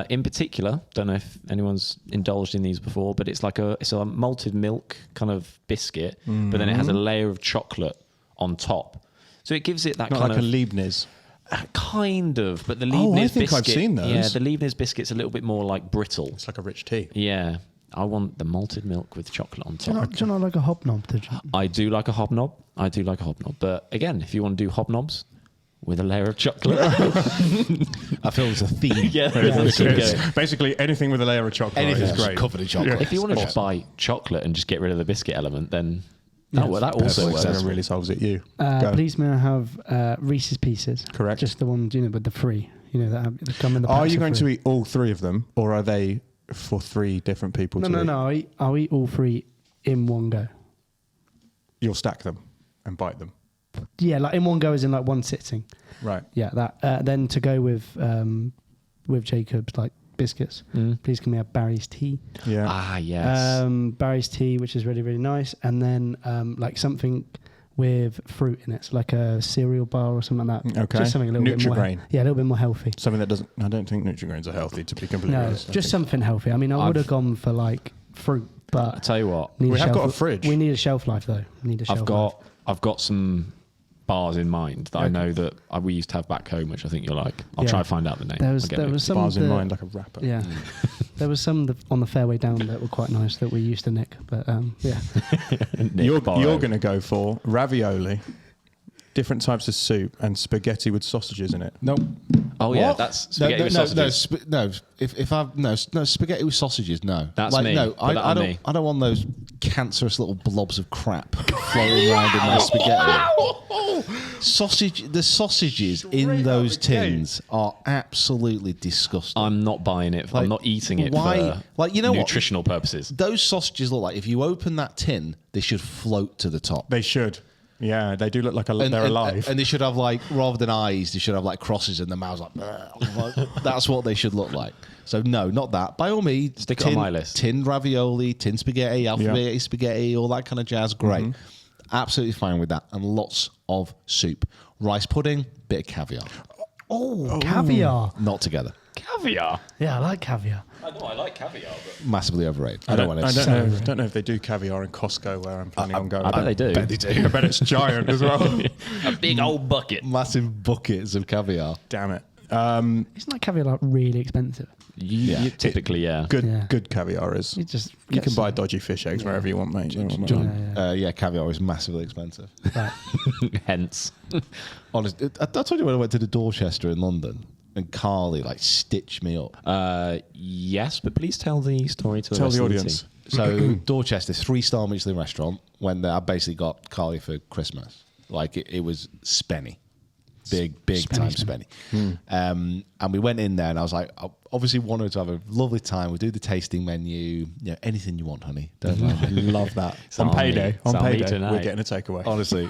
In particular, don't know if anyone's indulged in these before, but it's a malted milk kind of biscuit, but then it has a layer of chocolate on top. So it gives it that Not kind like of... a Leibniz. Kind of, but the Oh, Leibniz I think biscuit... I've seen those. Yeah, the Leibniz biscuit's a little bit more like brittle. It's like a rich tea. Yeah. I want the malted milk with chocolate on Do you, top. not, do you not like a hobnob? I do like a hobnob. But again, if you want to do hobnobs with a layer of chocolate... I feel there's a theme. yeah, there is a theme going. Basically, anything with a layer of chocolate Anything is that's great. covered in chocolate. If you want to just buy chocolate and just get rid of the biscuit element, then that also Perfect. works. That really solves it. Go. Please may I have Reese's Pieces? Correct. Just the ones, with the free, that come in the Are packs you of going to free. eat all three of them, or are they for three different people to eat? No. I'll eat all three in one go. You'll stack them and bite them. Yeah, like in one go as in like one sitting. Right. Yeah, that. Then to go with Jacob's like biscuits, please can we have Barry's tea? Yeah. Ah, yes. Barry's tea, which is really, really nice. And then like something with fruit in it, so like a cereal bar or something like that. Okay. Just something a little bit more. Nutri-Grain. Yeah, a little bit more healthy. Something that doesn't... I don't think Nutri-Grains are healthy, to be completely No, honest. just something healthy. I mean, I would have gone for like fruit, but I tell you what, need We have shelf- got a fridge. We need a shelf life though. I've got some bars in mind that I know that we used to have back home, which I think you'll like. I'll Yeah. try to find out the name. There was I'll get Mick. some Bars in that- mind like a rapper. Yeah, there was some on the fairway down that were quite nice that we used to nick. But yeah, Nick You're Borrow. going to go for ravioli, different types of soup, and spaghetti with sausages in it. No. Oh yeah, What? that's spaghetti with sausages. No, spaghetti with sausages. No, That's me. No, Put that I on don't. me. I don't want those cancerous little blobs of crap floating around in my spaghetti. The sausages in those tins are absolutely disgusting. I'm not buying it. Like, I'm not eating it why- for like, you know what? nutritional purposes. Those sausages look like if you open that tin, they should float to the top. They should. Yeah, they do look like they're alive. And they should have like, rather than eyes, they should have like crosses in the mouths. Like, that's what they should look like. So no, not that. By all means, Stick it on my list. Tin ravioli, tin spaghetti, alphabet spaghetti, all that kind of jazz. Great. Absolutely fine with that. And lots of soup. Rice pudding, bit of caviar. oh, caviar. Not together. Caviar. Yeah, I like caviar. I know I like caviar, but Massively overrated. I don't want to. don't know if they do caviar in Costco where I'm planning on going. I bet they do. Bet they do. I bet it's giant as well. A big old bucket. Massive buckets of caviar. Damn it. Isn't like caviar like really expensive? You typically, yeah. Good caviar is. You just You get can buy some- dodgy fish eggs wherever you want, mate. Caviar is massively expensive. Right. Hence. Honestly, I told you when I went to the Dorchester in London and Carly like stitched me up. Yes, but please tell the story to Tell rest the of audience. team. So Dorchester, 3-star Michelin restaurant. When I basically got Carly for Christmas, like it was spenny, big time spenny. And we went in there, and I was like, I obviously wanted to have a lovely time. We do the tasting menu, anything you want, honey. Don't mind. Love that. It's on on me. payday, It's on me we're tonight. getting a takeaway. Honestly,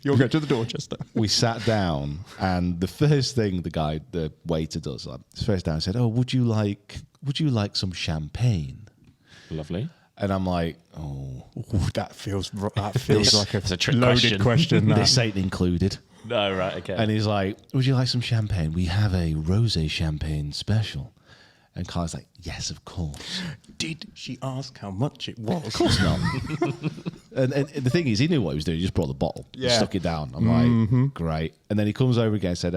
You'll go to the Dorchester. We sat down, and the first thing the waiter does, like, first down, said, "Oh, would you like some champagne?" Lovely. And I'm like, "Oh, Ooh, that feels like It's a trick loaded question. That. this ain't included." No, right, okay. And he's like, "Would you like some champagne? We have a rosé champagne special." And Carl's like, "Yes, of course." Did she ask how much it was? Of course not. and the thing is, he knew what he was doing. He just brought the bottle, Yeah. stuck it down. I'm like, great. And then he comes over again and said,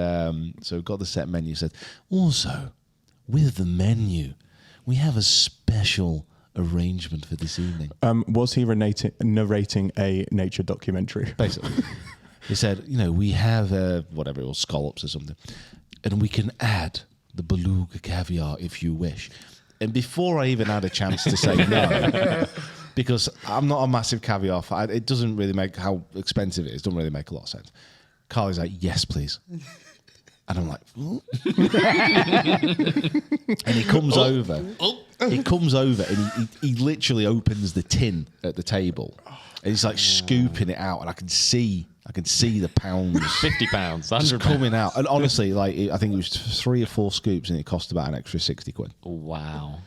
so we've got the set menu. He said, "Also, with the menu, we have a special arrangement for this evening." Was he narrating a nature documentary? Basically. He said, "We have whatever it was, scallops or something. And we can add the beluga caviar if you wish." And before I even had a chance to say no, because I'm not a massive caviar fan, it doesn't really make how expensive it is, doesn't really make a lot of sense. Carly's like, "Yes, please." And I'm like, and he comes over. He comes over and he literally opens the tin at the table. And he's like scooping it out, and I can see the pounds. £50, Just £100. coming out. And honestly, like, I think it was 3 or 4 scoops, and it cost about an extra 60 quid. Wow.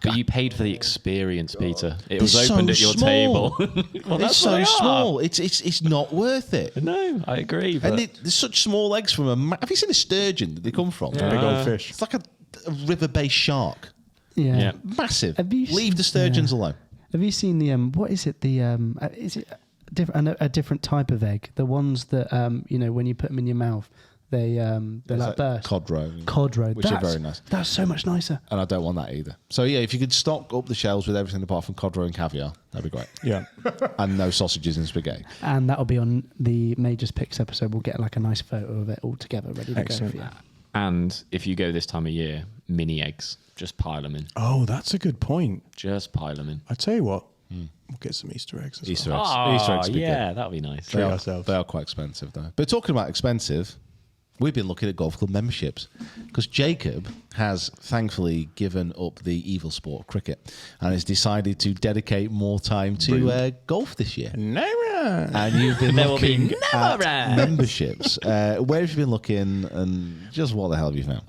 But you paid for the experience, Peter. It was It's opened so at your small. table. Well, It's so small. It's not worth it. No, I agree. But And there's such small eggs from have you seen a sturgeon that they come from? Big old fish. It's like a river-based shark. Yeah. Yeah. Massive. Have you Leave the seen- sturgeons yeah. alone. Have you seen the what is it? The is it a different type of egg? The ones that when you put them in your mouth, they're like burst. Cod roe. Which are very nice. That's so much nicer. And I don't want that either. So yeah, if you could stock up the shelves with everything apart from cod roe and caviar, that'd be great. Yeah. And no sausages and spaghetti. And that'll be on the Majors Picks episode. We'll get like a nice photo of it all together, ready to Excellent. go for you. And if you go this time of year, mini eggs, just pile them in. Oh, that's a good point. Just pile them in. I tell you what, we'll get some Easter eggs as Easter well. eggs. Easter eggs would be yeah, good. that'd be nice. Treat ourselves. They are quite expensive, though. But talking about expensive, we've been looking at golf club memberships because Jacob has thankfully given up the evil sport of cricket and has decided to dedicate more time to golf this year. No. And you've been There will be looking no at rest. memberships. Where have you been looking, and just what the hell have you found?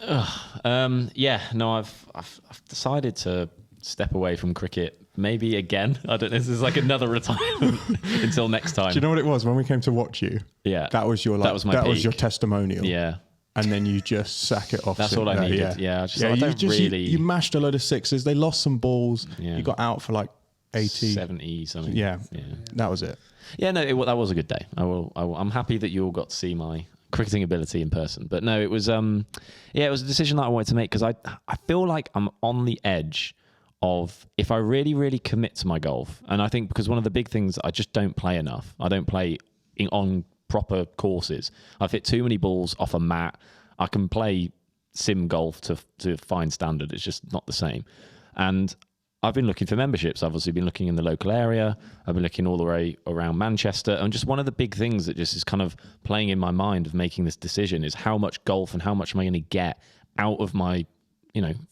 I've decided to step away from cricket. Maybe again. I don't know. This is like another retirement until next time. Do you know what it was when we came to watch you? Yeah. That was your That was my was peak. your testimonial. Yeah. And then you just sack it off. That's soon. all I No, needed. Yeah, I don't you really- You mashed a load of sixes. They lost some balls. Yeah. You got out for like 80. 70 something. Yeah. Yeah. That was it. Yeah, no, that was a good day. I'm happy that you all got to see my cricketing ability in person. But no, it was it was a decision that I wanted to make because I feel like I'm on the edge of if I really, really commit to my golf. And I think because one of the big things, I just don't play enough. I don't play on proper courses. I've hit too many balls off a mat. I can play sim golf to fine standard. It's just not the same. And I've been looking for memberships. I've obviously been looking in the local area. I've been looking all the way around Manchester. And just one of the big things that just is kind of playing in my mind of making this decision is how much golf and how much am I going to get out of my,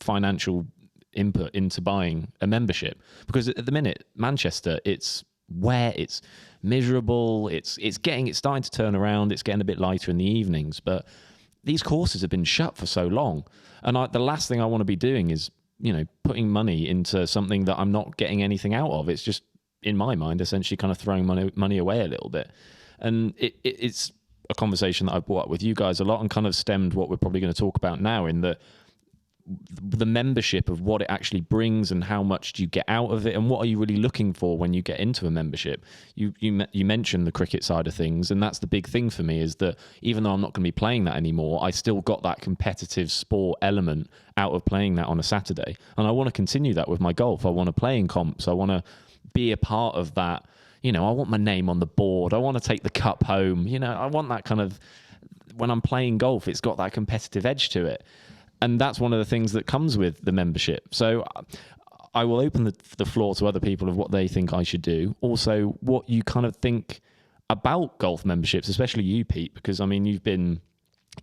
financial input into buying a membership. Because at the minute, Manchester, it's wet, it's miserable, it's starting to turn around, it's getting a bit lighter in the evenings. But these courses have been shut for so long. And the last thing I want to be doing is putting money into something that I'm not getting anything out of. It's just, in my mind, essentially kind of throwing money away a little bit. And it's a conversation that I've brought up with you guys a lot and kind of stemmed what we're probably going to talk about now in the membership of what it actually brings and how much do you get out of it and what are you really looking for when you get into a membership. You mentioned the cricket side of things, and that's the big thing for me is that even though I'm not going to be playing that anymore, I still got that competitive sport element out of playing that on a Saturday, and I want to continue that with my golf. I want to play in comps. I want to be a part of that. I want my name on the board. I want to take the cup home. I want that kind of, when I'm playing golf, it's got that competitive edge to it. And that's one of the things that comes with the membership. So I will open the floor to other people of what they think I should do. Also, what you kind of think about golf memberships, especially you, Pete, because, you've been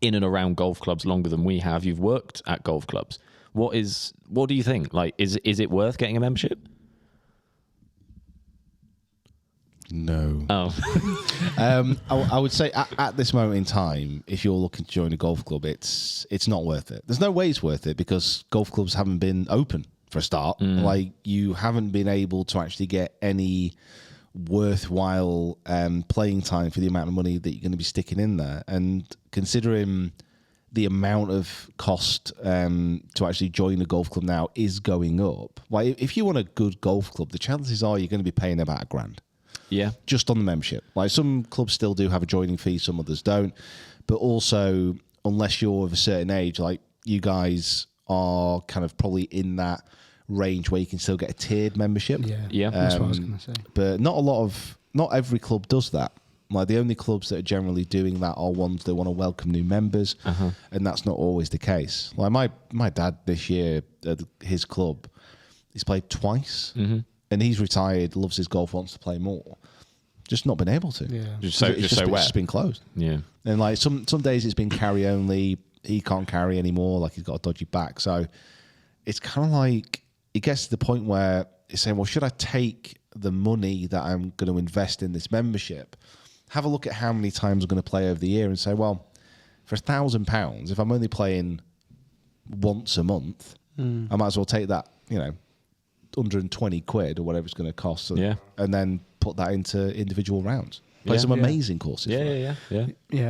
in and around golf clubs longer than we have. You've worked at golf clubs. What do you think? Like, is it worth getting a membership? No. Oh. I would say at this moment in time, if you're looking to join a golf club, it's not worth it. There's no way it's worth it because golf clubs haven't been open for a start. Like, you haven't been able to actually get any worthwhile playing time for the amount of money that you're going to be sticking in there. And considering the amount of cost to actually join a golf club now is going up. Like, if you want a good golf club, the chances are you're going to be paying about $1,000. Yeah. Just on the membership. Like, some clubs still do have a joining fee, some others don't. But also, unless you're of a certain age, like you guys are kind of probably in that range where you can still get a tiered membership. Yeah. That's what I was going to say. But not every club does that. Like, the only clubs that are generally doing that are ones that want to welcome new members, and that's not always the case. Like, my dad this year at his club, he's played twice, and he's retired, loves his golf, wants to play more. Just not been able to. Yeah. It's just been closed. Yeah. And like some days it's been carry only. He can't carry anymore. Like, he's got a dodgy back. So it's kind of like, it gets to the point where it's saying, well, should I take the money that I'm going to invest in this membership, have a look at how many times I'm going to play over the year and say, well, for £1,000, if I'm only playing once a month, I might as well take that, 120 quid or whatever it's going to cost, and then put that into individual rounds. Play some amazing courses. Yeah,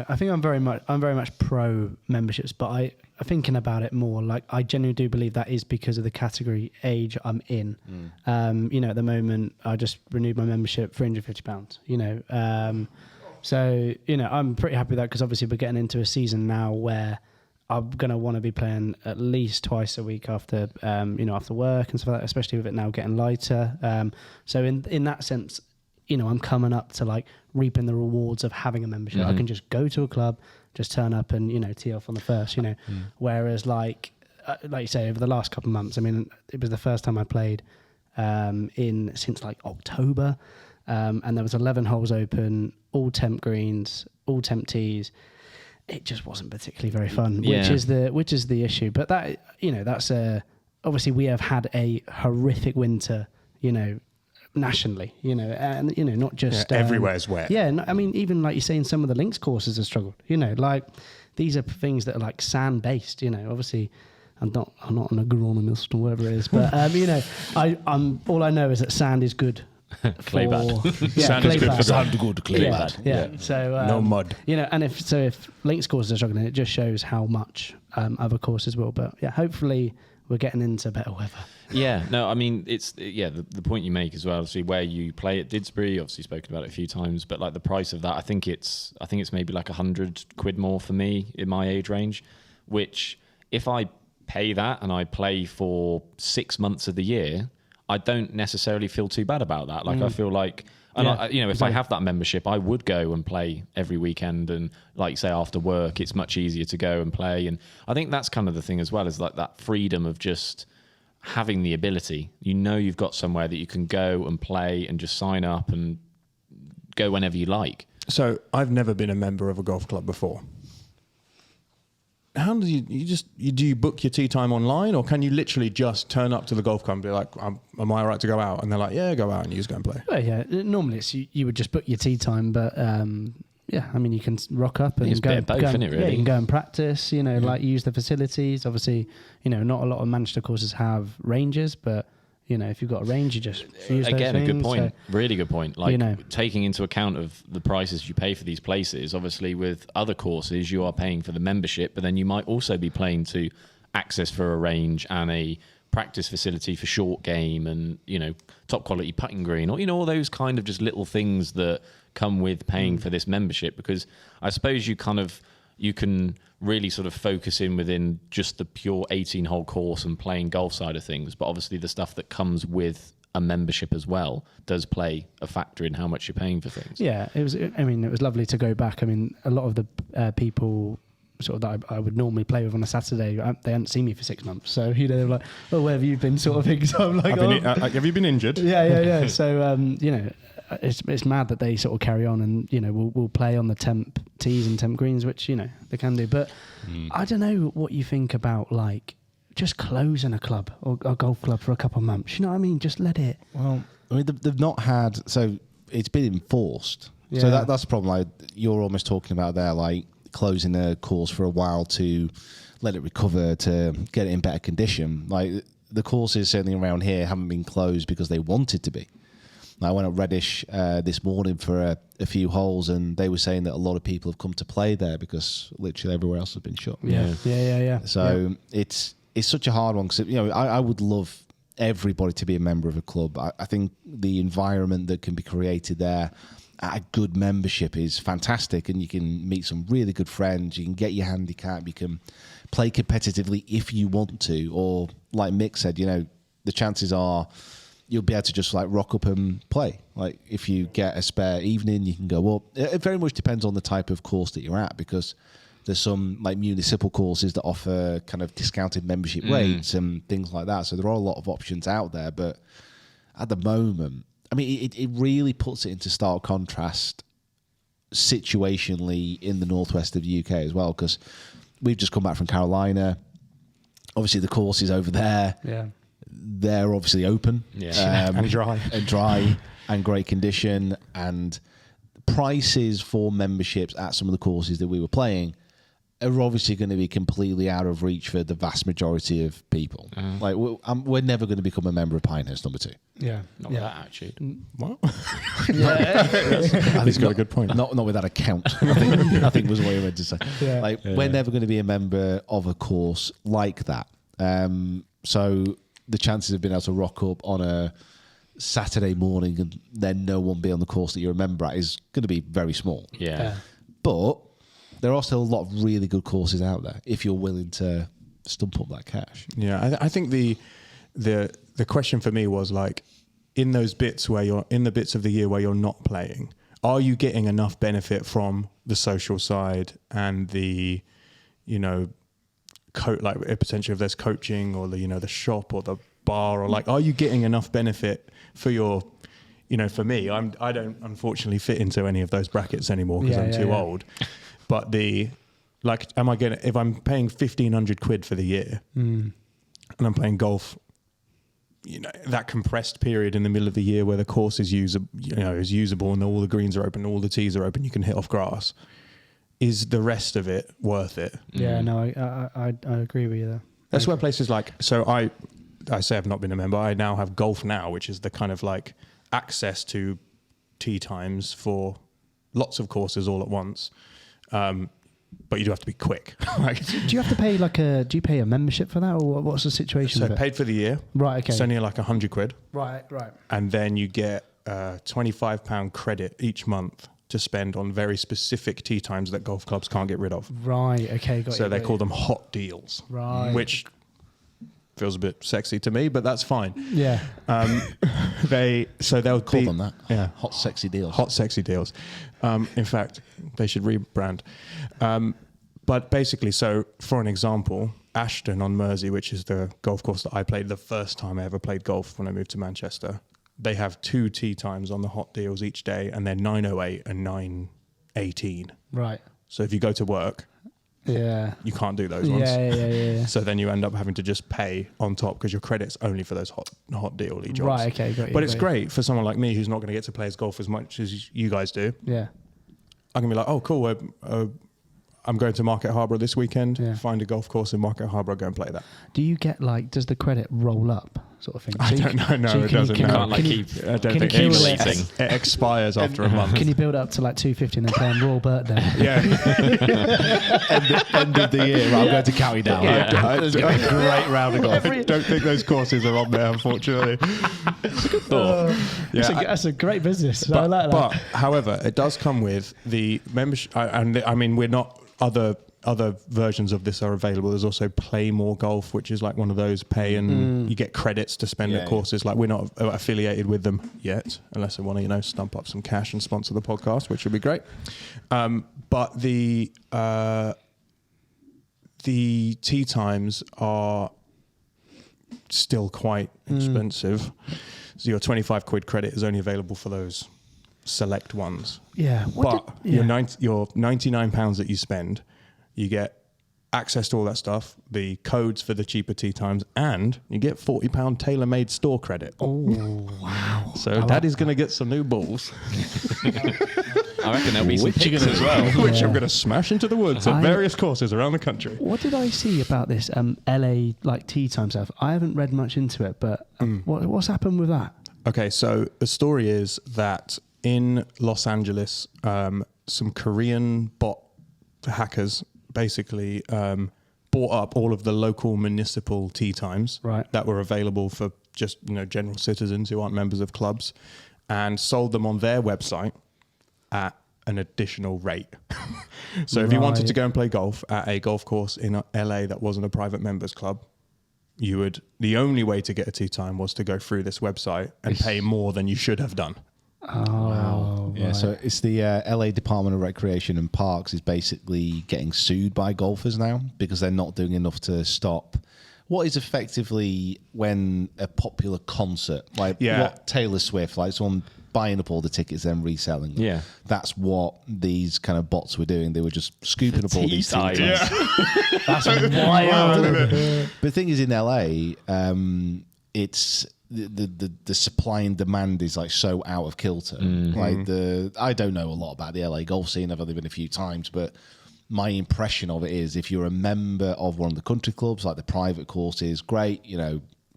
I think I'm very much pro memberships, but I thinking about it more, like, I genuinely do believe that is because of the category age I'm in. At the moment, I just renewed my membership, £350. So I'm pretty happy with that, because obviously we're getting into a season now where I'm gonna want to be playing at least twice a week after after work and stuff like that, especially with it now getting lighter. So in that sense, I'm coming up to like reaping the rewards of having a membership. I can just go to a club, just turn up and tee off on the first. Whereas like you say, over the last couple of months, I mean, it was the first time I played since like October, and there was 11 holes open, all temp greens, all temp tees. It just wasn't particularly very fun, which is the issue. But that that's obviously we have had a horrific winter, nationally, and not just everywhere's wet. Yeah, I mean, even like you're saying, some of the links courses have struggled. Like these are things that are like sand based. Obviously, I'm not an agronomist or whatever it is, but I'm all I know is that sand is good. Clay bad. Sand is good for Sand good, clay bad. Yeah. So no mud. And if links courses are struggling, it just shows how much other courses will. But yeah, hopefully we're getting into better weather. Yeah, no, I mean, it's the point you make as well. Obviously, where you play at Didsbury, obviously spoken about it a few times, but like the price of that, I think it's maybe like 100 quid more for me in my age range. Which, if I pay that and I play for 6 months of the year, I don't necessarily feel too bad about that. Like I feel like, and if I have that membership, I would go and play every weekend. And like say after work, it's much easier to go and play. And I think that's kind of the thing as well, is like that freedom of just having the ability. You've got somewhere that you can go and play and just sign up and go whenever you like. So I've never been a member of a golf club before. How do you book your tee time online, or can you literally just turn up to the golf club and be like, am I all right to go out? And they're like, yeah, go out, and you just go and play. Well, yeah, normally it's you would just book your tee time, but I mean, you can rock up and it's go, a bit of both, isn't it, really? Yeah, you can go and practice, like use the facilities. Obviously, not a lot of Manchester courses have ranges, but if you've got a range, you just use again those a good point. So, really good point. Like taking into account of the prices you pay for these places. Obviously, with other courses, you are paying for the membership, but then you might also be paying to access for a range and a practice facility for short game and top quality putting green, or all those kind of just little things that come with paying for this membership. Because I suppose you can really sort of focus in within just the pure 18-hole course and playing golf side of things. But obviously the stuff that comes with a membership as well does play a factor in how much you're paying for things. Yeah, it was lovely to go back. I mean, a lot of the people sort of that I would normally play with on a Saturday, they hadn't seen me for 6 months. So, they're like, oh, where have you been, sort of thing. So I'm like, have you been injured? Yeah. So, it's mad that they sort of carry on and, we'll play on the temp tees and temp greens, which, they can do. But I don't know what you think about, like, just closing a club or a golf club for a couple of months. You know what I mean? Just let it. Well, I mean, they've not had... So it's been enforced. Yeah. So that's the problem. Like you're almost talking about there, like closing a course for a while to let it recover, to get it in better condition. Like the courses certainly around here haven't been closed because they wanted to be. I went up Reddish this morning for a few holes, and they were saying that a lot of people have come to play there because literally everywhere else has been shut. Yeah. So it's such a hard one because I would love everybody to be a member of a club. I think the environment that can be created there at a good membership is fantastic, and you can meet some really good friends. You can get your handicap. You can play competitively if you want to, or like Mick said, the chances are you'll be able to just like rock up and play. Like if you get a spare evening, you can go up. It very much depends on the type of course that you're at, because there's some like municipal courses that offer kind of discounted membership rates and things like that. So there are a lot of options out there. But at the moment, I mean, it really puts it into stark contrast situationally in the northwest of the UK as well, because we've just come back from Carolina. Obviously, the courses over there, they're obviously open and dry and great condition, and prices for memberships at some of the courses that we were playing are obviously going to be completely out of reach for the vast majority of people. Like we're never going to become a member of Pinehurst number 2. Yeah, Not that attitude. What? I He's got a good point. Not with that account. I think was what you meant to say. Yeah. We're never going to be a member of a course like that. So the chances of being able to rock up on a Saturday morning and then no one be on the course that you're a member at is going to be very small. Yeah. But there are still a lot of really good courses out there if you're willing to stump up that cash. Yeah, I think the question for me was like, in those bits where you're in the bits of the year where you're not playing, are you getting enough benefit from the social side and the, like potentially if there's coaching or the shop or the bar, or like, are you getting enough benefit for your, for me, I don't unfortunately fit into any of those brackets anymore because I'm too old. But am I going to, if I'm paying 1,500 quid for the year and I'm playing golf, that compressed period in the middle of the year where the course is usable and all the greens are open, all the tees are open, you can hit off grass, is the rest of it worth it? Yeah, no, I agree with you there. That's where places like, so I say I've not been a member, I now have Golf Now, which is the kind of like access to tee times for lots of courses all at once. But you do have to be quick. Do you have to pay do you pay a membership for that, or what's the situation? So with it? paid for the year. Right, okay. It's only like 100 quid. Right. And then you get £25 credit each month to spend on very specific tee times that golf clubs can't get rid of. Right, okay, got So you. they call them hot deals. Right. Which feels a bit sexy to me, but that's fine. Yeah. They'll Call them that. Yeah. Hot, sexy deals. Hot, sexy deals. In fact, they should rebrand. But basically, so for an example, Ashton on Mersey, which is the golf course that I played the first time I ever played golf when I moved to Manchester, they have 2 tee times on the hot deals each day, and they're 9:08 and 9:18. Right. So if you go to work, you can't do those ones. Yeah. So then you end up having to just pay on top because your credit's only for those hot deal jobs. Right, okay, got you. But it's great for someone like me who's not going to get to play as golf as much as you guys do. Yeah. I can be like, oh, cool. I'm going to Market Harborough this weekend. Yeah. Find a golf course in Market Harborough, go and play that. Do you get does the credit roll up sort of thing? I don't know. No, it doesn't. You No. can't like keep I don't think you accumulating. it expires after a month. Can you build up to like 250 and then play on Royal Birthday? Yeah. End of the year. Right, I'm going to County Down. It's going to be a great round of golf. I don't think those courses are on there, unfortunately. That's a great business. I like that. But however, it does come with the membership. And I mean, we're not other versions of this are available. There's also Play More Golf, which is like one of those pay and you get credits to spend at courses. Like we're not affiliated with them yet, unless they want to, stump up some cash and sponsor the podcast, which would be great. But the tee times are still quite expensive. So your 25 quid credit is only available for those select ones. Yeah. Your £99 that you spend, you get access to all that stuff, the codes for the cheaper tee times, and you get £40 tailor-made store credit. Oh, wow. So Daddy's going to get some new balls, I reckon there'll be some Which you're picks gonna- as well. which I'm going to smash into the woods at various courses around the country. What did I see about this LA like tea time stuff? I haven't read much into it, but what's happened with that? Okay, so the story is that in Los Angeles, some Korean bot hackers basically bought up all of the local municipal tea times that were available for just general citizens who aren't members of clubs, and sold them on their website at an additional rate. So if you wanted to go and play golf at a golf course in LA that wasn't a private members club, the only way to get a tee time was to go through this website and pay more than you should have done. Oh, wow. Yeah, so it's the LA Department of Recreation and Parks is basically getting sued by golfers now because they're not doing enough to stop what is effectively when a popular concert, like what Taylor Swift, like someone buying up all the tickets then reselling them. Yeah. That's what these kind of bots were doing. They were just scooping up all these times. That's wild. But the thing is, in LA, it's the supply and demand is like so out of kilter. Like I don't know a lot about the LA golf scene. I've only been a few times, but my impression of it is if you're a member of one of the country clubs, like the private courses, great,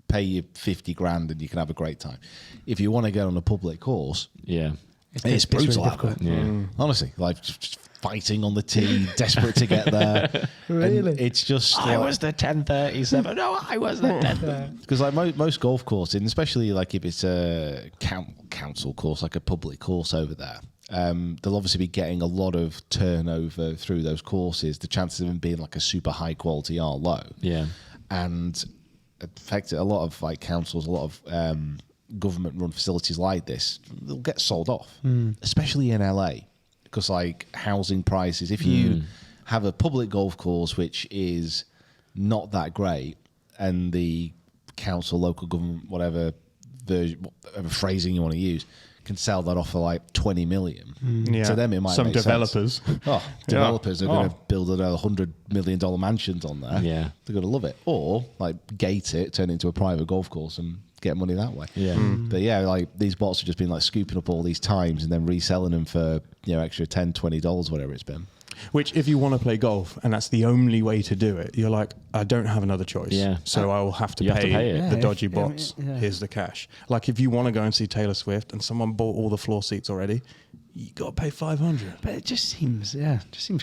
pay you 50 grand and you can have a great time. If you want to go on a public course, it's brutal really out there. Honestly, like just fighting on the tee, desperate to get there. Really? And it's just I was the 1037. No, I was the 1030. because like most golf courses, and especially like if it's a council course, like a public course over there, they'll obviously be getting a lot of turnover through those courses. The chances of them being like a super high quality are low. Yeah. And in fact, a lot of like councils, a lot of government run facilities like this, they'll get sold off, especially in LA, because like housing prices, if you have a public golf course which is not that great and the council, local government, whatever phrasing you want to use, can sell that off for like 20 million. To them, it might Some make developers. sense. Developers are going to build another $100 million mansions on there. Yeah. They're going to love it. Or like gate it, turn it into a private golf course and get money that way. Yeah. But yeah, like these bots have just been like scooping up all these times and then reselling them for, extra $10, $20, whatever it's been. Which, if you want to play golf and that's the only way to do it, you're like, I don't have another choice. Yeah. So I will have to You have to pay it. the Yeah, dodgy if- bots. yeah. Here's the cash. Like if you want to go and see Taylor Swift and someone bought all the floor seats already, you got to pay $500. But it just seems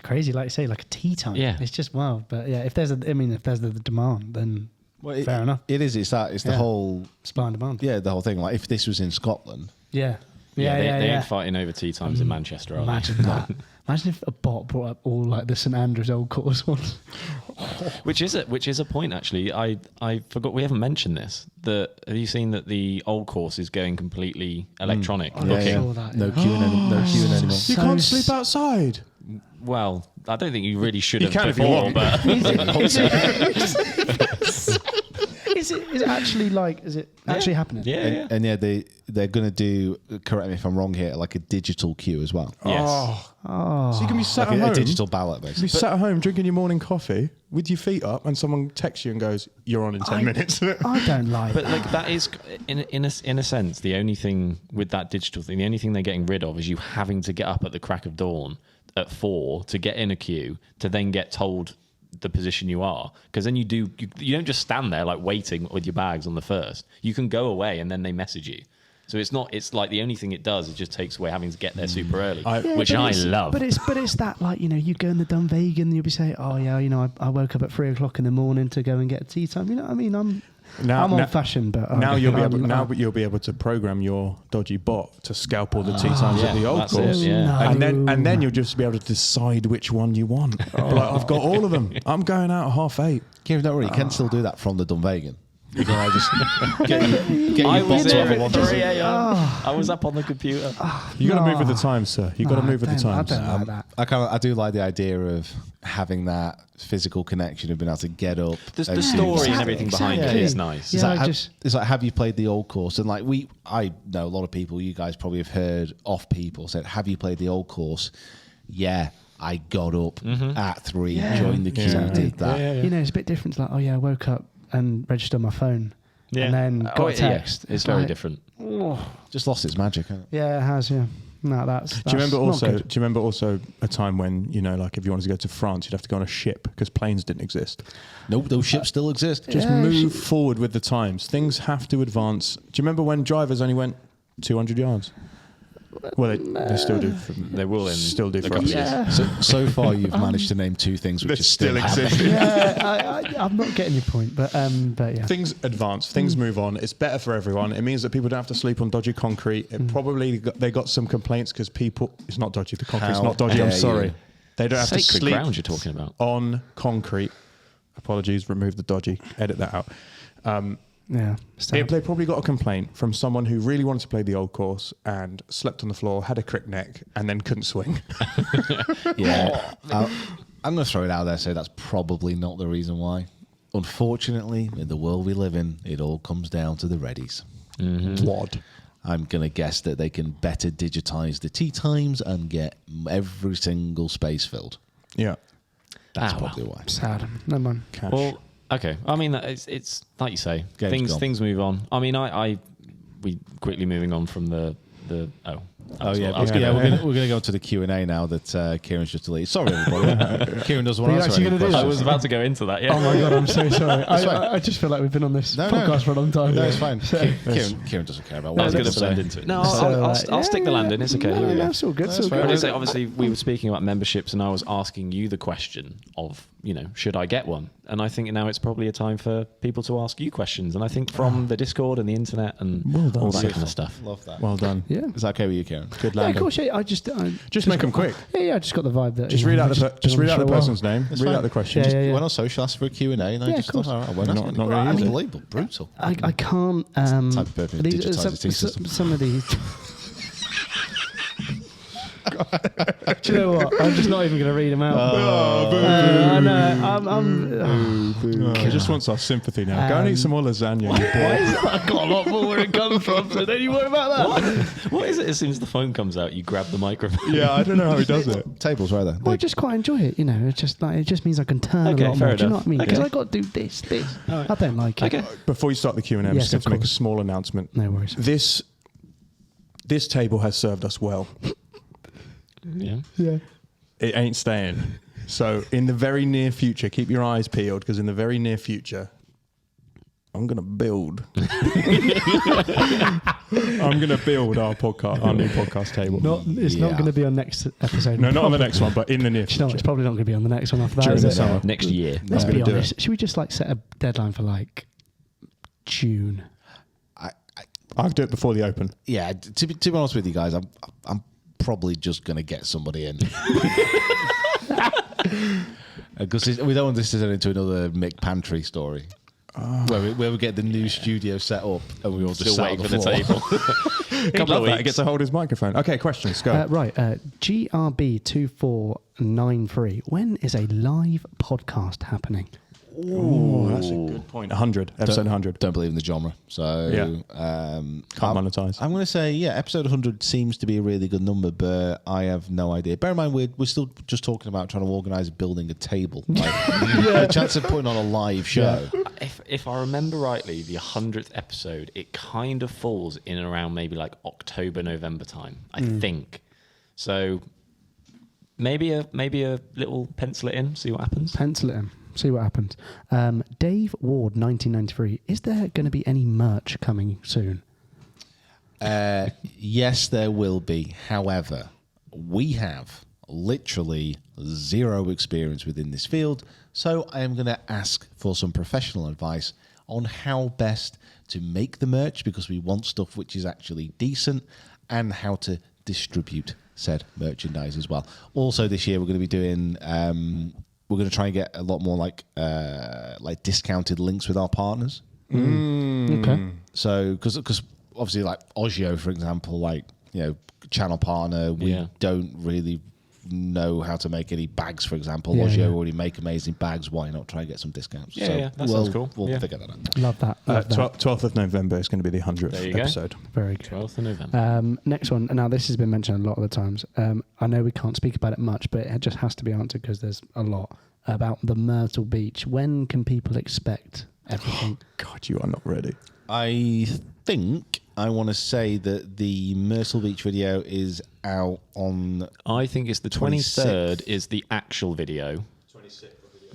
crazy. Like you say, like a tea time. Yeah. It's just wild. But yeah, if there's the demand, then fair enough. It is. It's the whole. Supply and demand. Yeah, the whole thing. Like if this was in Scotland, Yeah. They Yeah. ain't fighting over tea times in Manchester, are they? Imagine that. Imagine if a bot brought up all like the St Andrews old course ones. Which is a point actually. I forgot we haven't mentioned this. Have you seen that the old course is going completely electronic? I booking? saw that. no queuing anymore. You So can't sleep outside. Well, I don't think you really should You have can if you before, want. but Is it actually happening? yeah. And yeah, they're going to do. Correct me if I'm wrong here. Like a digital queue as well. Yes. So you can be sat Like at a home. digital ballot, You basically. be sat at home drinking your morning coffee with your feet up, and someone texts you and goes, "You're on in 10 minutes." I don't like But that. like that is, in a sense, the only thing with that digital thing, the only thing they're getting rid of is you having to get up at the crack of dawn at 4 to get in a queue to then get told the position you are, because then you don't just stand there like waiting with your bags on the first. You can go away and then they message you. So it's like the only thing it does, it just takes away having to get there super early, which but I it's- love. But it's that like you go in the Dunvegan and you'll be saying, oh yeah, I woke up at 3 o'clock in the morning to go and get a tea time. You know what I mean? I'm old fashioned, but Now you'll be able to program your dodgy bot to scalp all the tee times at the old that's course, it, yeah. and then you'll just be able to decide which one you want. Like, I've got all of them. I'm going out at 8:30. Kieran, don't worry, you can still do that from the Dunvegan. You can just get I your was bots there off and at watch 3 it. a.m. I was up on the computer. You got to move with the times, sir. You got to move with the times. I don't like that. I do like the idea of having that physical connection of being able to get up. The and do story something. and everything behind it Exactly. is nice. It's Yeah, like, I it's like, have you played the old course? And like I know a lot of people, you guys probably have heard of people said, have you played the old course? Yeah, I got up at 3, joined the queue, did that. You know, it's a bit different. It's like, oh yeah, I woke up and registered my phone, and then got a text. It's very different. Just lost its magic. Hasn't it? Yeah, it has. Yeah. No, that's. Do you remember not also? good. Do you remember also a time when, you know, like if you wanted to go to France, you'd have to go on a ship because planes didn't exist. Nope, those ships still exist. Just move forward with the times. Things have to advance. Do you remember when drivers only went 200 yards? Well, they still do. They will still do a for couple us. of years. Yeah. So far, you've managed to name 2 things which are still exist. I'm not getting your point, but yeah. Things advance, things move on. It's better for everyone. It means that people don't have to sleep on dodgy concrete. It probably they got some complaints because people. It's not dodgy. The concrete's How not dodgy. I'm dare sorry. you. They don't have to Sacred sleep ground you're talking about. on concrete. Apologies. Remove the dodgy. Edit that out. Yeah. They probably got a complaint from someone who really wanted to play the old course and slept on the floor, had a crick neck, and then couldn't swing. Yeah. I'm going to throw it out there, say that's probably not the reason why. Unfortunately, in the world we live in, it all comes down to the readies. Wad. I'm going to guess that they can better digitize the tee times and get every single space filled. Yeah. That's probably why. Sad. Never mind. Cash. Well, okay. I mean, it's like you say, Game's gone. things move on. I mean, we quickly moving on from the. Oh yeah, I was we're gonna- going to go to the Q&A now that Kieran's just deleted. Sorry everybody, Kieran doesn't want Are you to answer actually any gonna do that? I questions. was about to go into that. Yeah. Oh my god, I'm so sorry. fine. I just feel like we've been on this No, podcast for a long time. No, it's fine. So- Kieran doesn't care about I what was I going was to going blend to into it. No, So, I'll stick the landing. It's okay. Here we go. That's all good. That's That's all fair good. enough. So obviously, we were speaking about memberships, and I was asking you the question of, should I get one? And I think now it's probably a time for people to ask you questions. And I think from the Discord and the internet and all that kind of stuff. Love that. Well done. Yeah. Is that okay with you, Kieran? Good Yeah, landing. of course. Yeah, I just make 'em quick. Yeah, I just got the vibe that. Just read out the been on show person's a while. name. It's read fine. out the question. Yeah, yeah. Went on social, asked for a Q&A, and I Yeah, just of course. thought, all right, I won't Not ask any gonna questions. use it. Unbelievable, brutal. I can't. Type of person who digitises the system. Some of these. Do you know what? I'm just not even going to read them out. I know. He just wants our sympathy now. Go and eat some more lasagna. you boy. I got a lot more where it comes from, so don't you worry about that. What is it? As soon as the phone comes out, you grab the microphone. Yeah, I don't know how he does it. Tables right there. Well, I just quite enjoy it. It just means I can turn Okay, a lot fair more. Do you know enough. what I mean? Because Okay. I got to do this. I don't like it. Okay. Before you start the Q&A, I'm Yes, just going of to make a course. small announcement. No worries. This table has served us well. Yeah. Yeah. It ain't staying. So in the very near future, keep your eyes peeled because in the very near future, I'm going to build. I'm going to build our new podcast table. It's not going to be on next episode. No, not on the next one, but in the near Do you know what? future. It's probably not going to be on the next one after that. During is the it? summer. Next year. Let's I'm be gonna do honest. Should we just set a deadline for June? I'll do it before the Open. Yeah, to be honest with you guys, I'm probably just going to get somebody in. Because we don't want this to turn into another Mick Pantry story. Where we get the new studio set up and we all just Still sat on waiting the for the floor. table. Couple of He gets to hold his microphone. Okay, questions. Go. Right. GRB2493. When is a live podcast happening? Ooh, that's a good point. 100. Episode 100. Don't believe in the genre. So Yeah. Can't monetize. I'm going to say, yeah, episode 100 seems to be a really good number, but I have no idea. Bear in mind, we're still just talking about trying to organise building a table. Like, the chance of putting on a live show. If I remember rightly, the 100th episode, it kind of falls in and around maybe like October, November time, I think. So maybe a little pencil it in, see what happens. Pencil it in. See what happens. Dave Ward, 1993. Is there going to be any merch coming soon? Yes, there will be. However, we have literally zero experience within this field, so I am going to ask for some professional advice on how best to make the merch, because we want stuff which is actually decent, and how to distribute said merchandise as well. Also, this year we're going to be doing... we're going to try and get a lot more like discounted links with our partners. Okay. So, because obviously, like Osio, for example, channel partner, we don't really know how to make any bags, for example, Yeah, or you yeah. already make amazing bags, why not try and get some discounts? Yeah, that sounds cool. We'll Yeah. figure that out. Love that. Love that. 12th of November is going to be the 100th There you go. episode. Very good. 12th of November. Next one. Now, this has been mentioned a lot of the times. I know we can't speak about it much, but it just has to be answered because there's a lot about the Myrtle Beach. When can people expect everything? God, you are not ready. I think I want to say that the Myrtle Beach video is out on. I think it's the 23rd is the actual video. 26th.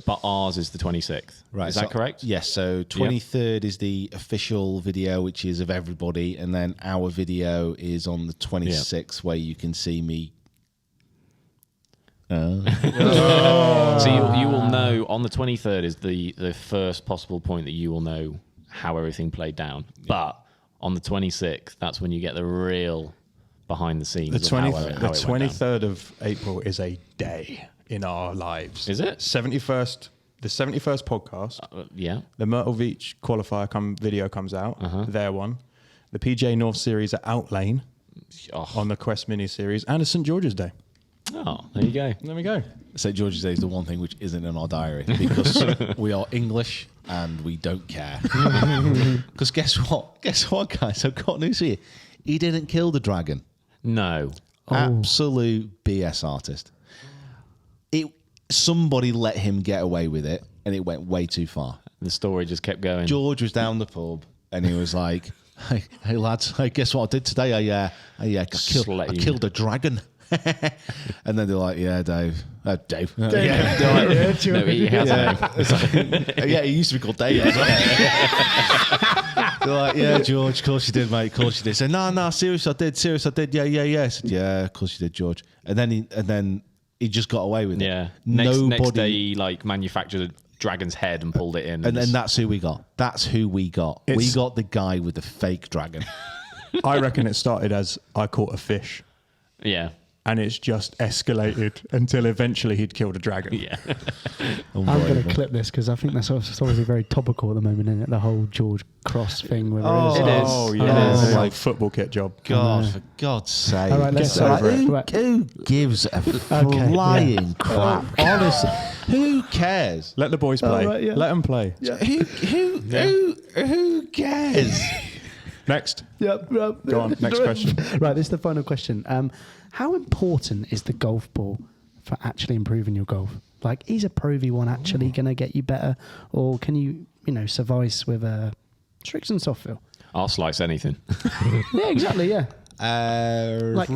But ours is the 26th. Right, Is that correct? Yes. So 23rd is the official video, which is of everybody, and then our video is on the 26th, where you can see me. So you will know on the 23rd is the first possible point that you will know how everything played down. But on the 26th, that's when you get the real behind the scenes. The, of 20, how the it went down. 23rd of April is a day in our lives. Is it? 71st, the 71st podcast. Yeah. The Myrtle Beach qualifier video comes out. Uh-huh. Their one. The PGA North Series at Outlane Oh, on the Quest Mini Series, and a St George's Day. oh, there you go. There we go. St. George's Day is the one thing which isn't in our diary because we are English and we don't care. Because guess what? Guess what, guys? I've got news for you. He didn't kill the dragon. No. Absolute BS artist. Somebody let him get away with it, and it went way too far. The story just kept going. George was down the pub, and he was like, "Hey lads, guess what I did today? I killed a dragon." And then they're like, "Yeah, Dave." Dave. Yeah, they're like, No, he has a name. yeah, he used to be called Dave. They're like, "Yeah, George, of course you did, mate. Of course you did." So, no, serious, I did. Yeah. I said, "Yeah, of course you did, George." And then he just got away with it. Yeah. Next day, he manufactured a dragon's head and pulled it in. And then that's who we got. That's who we got. We It's- got the guy with the fake dragon. I reckon it started as I caught a fish, Yeah. and it's just escalated until eventually he'd killed a dragon. Yeah. I'm going to clip this because I think that's obviously very topical at the moment, isn't it? The whole George Cross thing. With It is. Oh, It yeah. is. Like football kit job. God, for God's sake. All right, let's- Get over it. Who gives a flying crap? Honestly, who cares? Let the boys play. right, yeah. Let them play. Who cares? Next. Yep. Go on, next question. Right, this is the final question. How important is the golf ball for actually improving your golf? Like, is a Pro V1 actually going to get you better, or can you suffice with a Strix and soft feel? I'll slice anything. Yeah, exactly. Yeah. Like,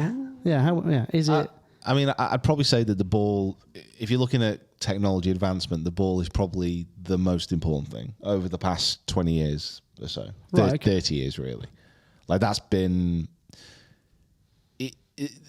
Is it? I mean, I'd probably say that the ball, if you're looking at technology advancement, the ball is probably the most important thing over the past 20 years or so. Right, okay. 30 years, really. Like, that's been...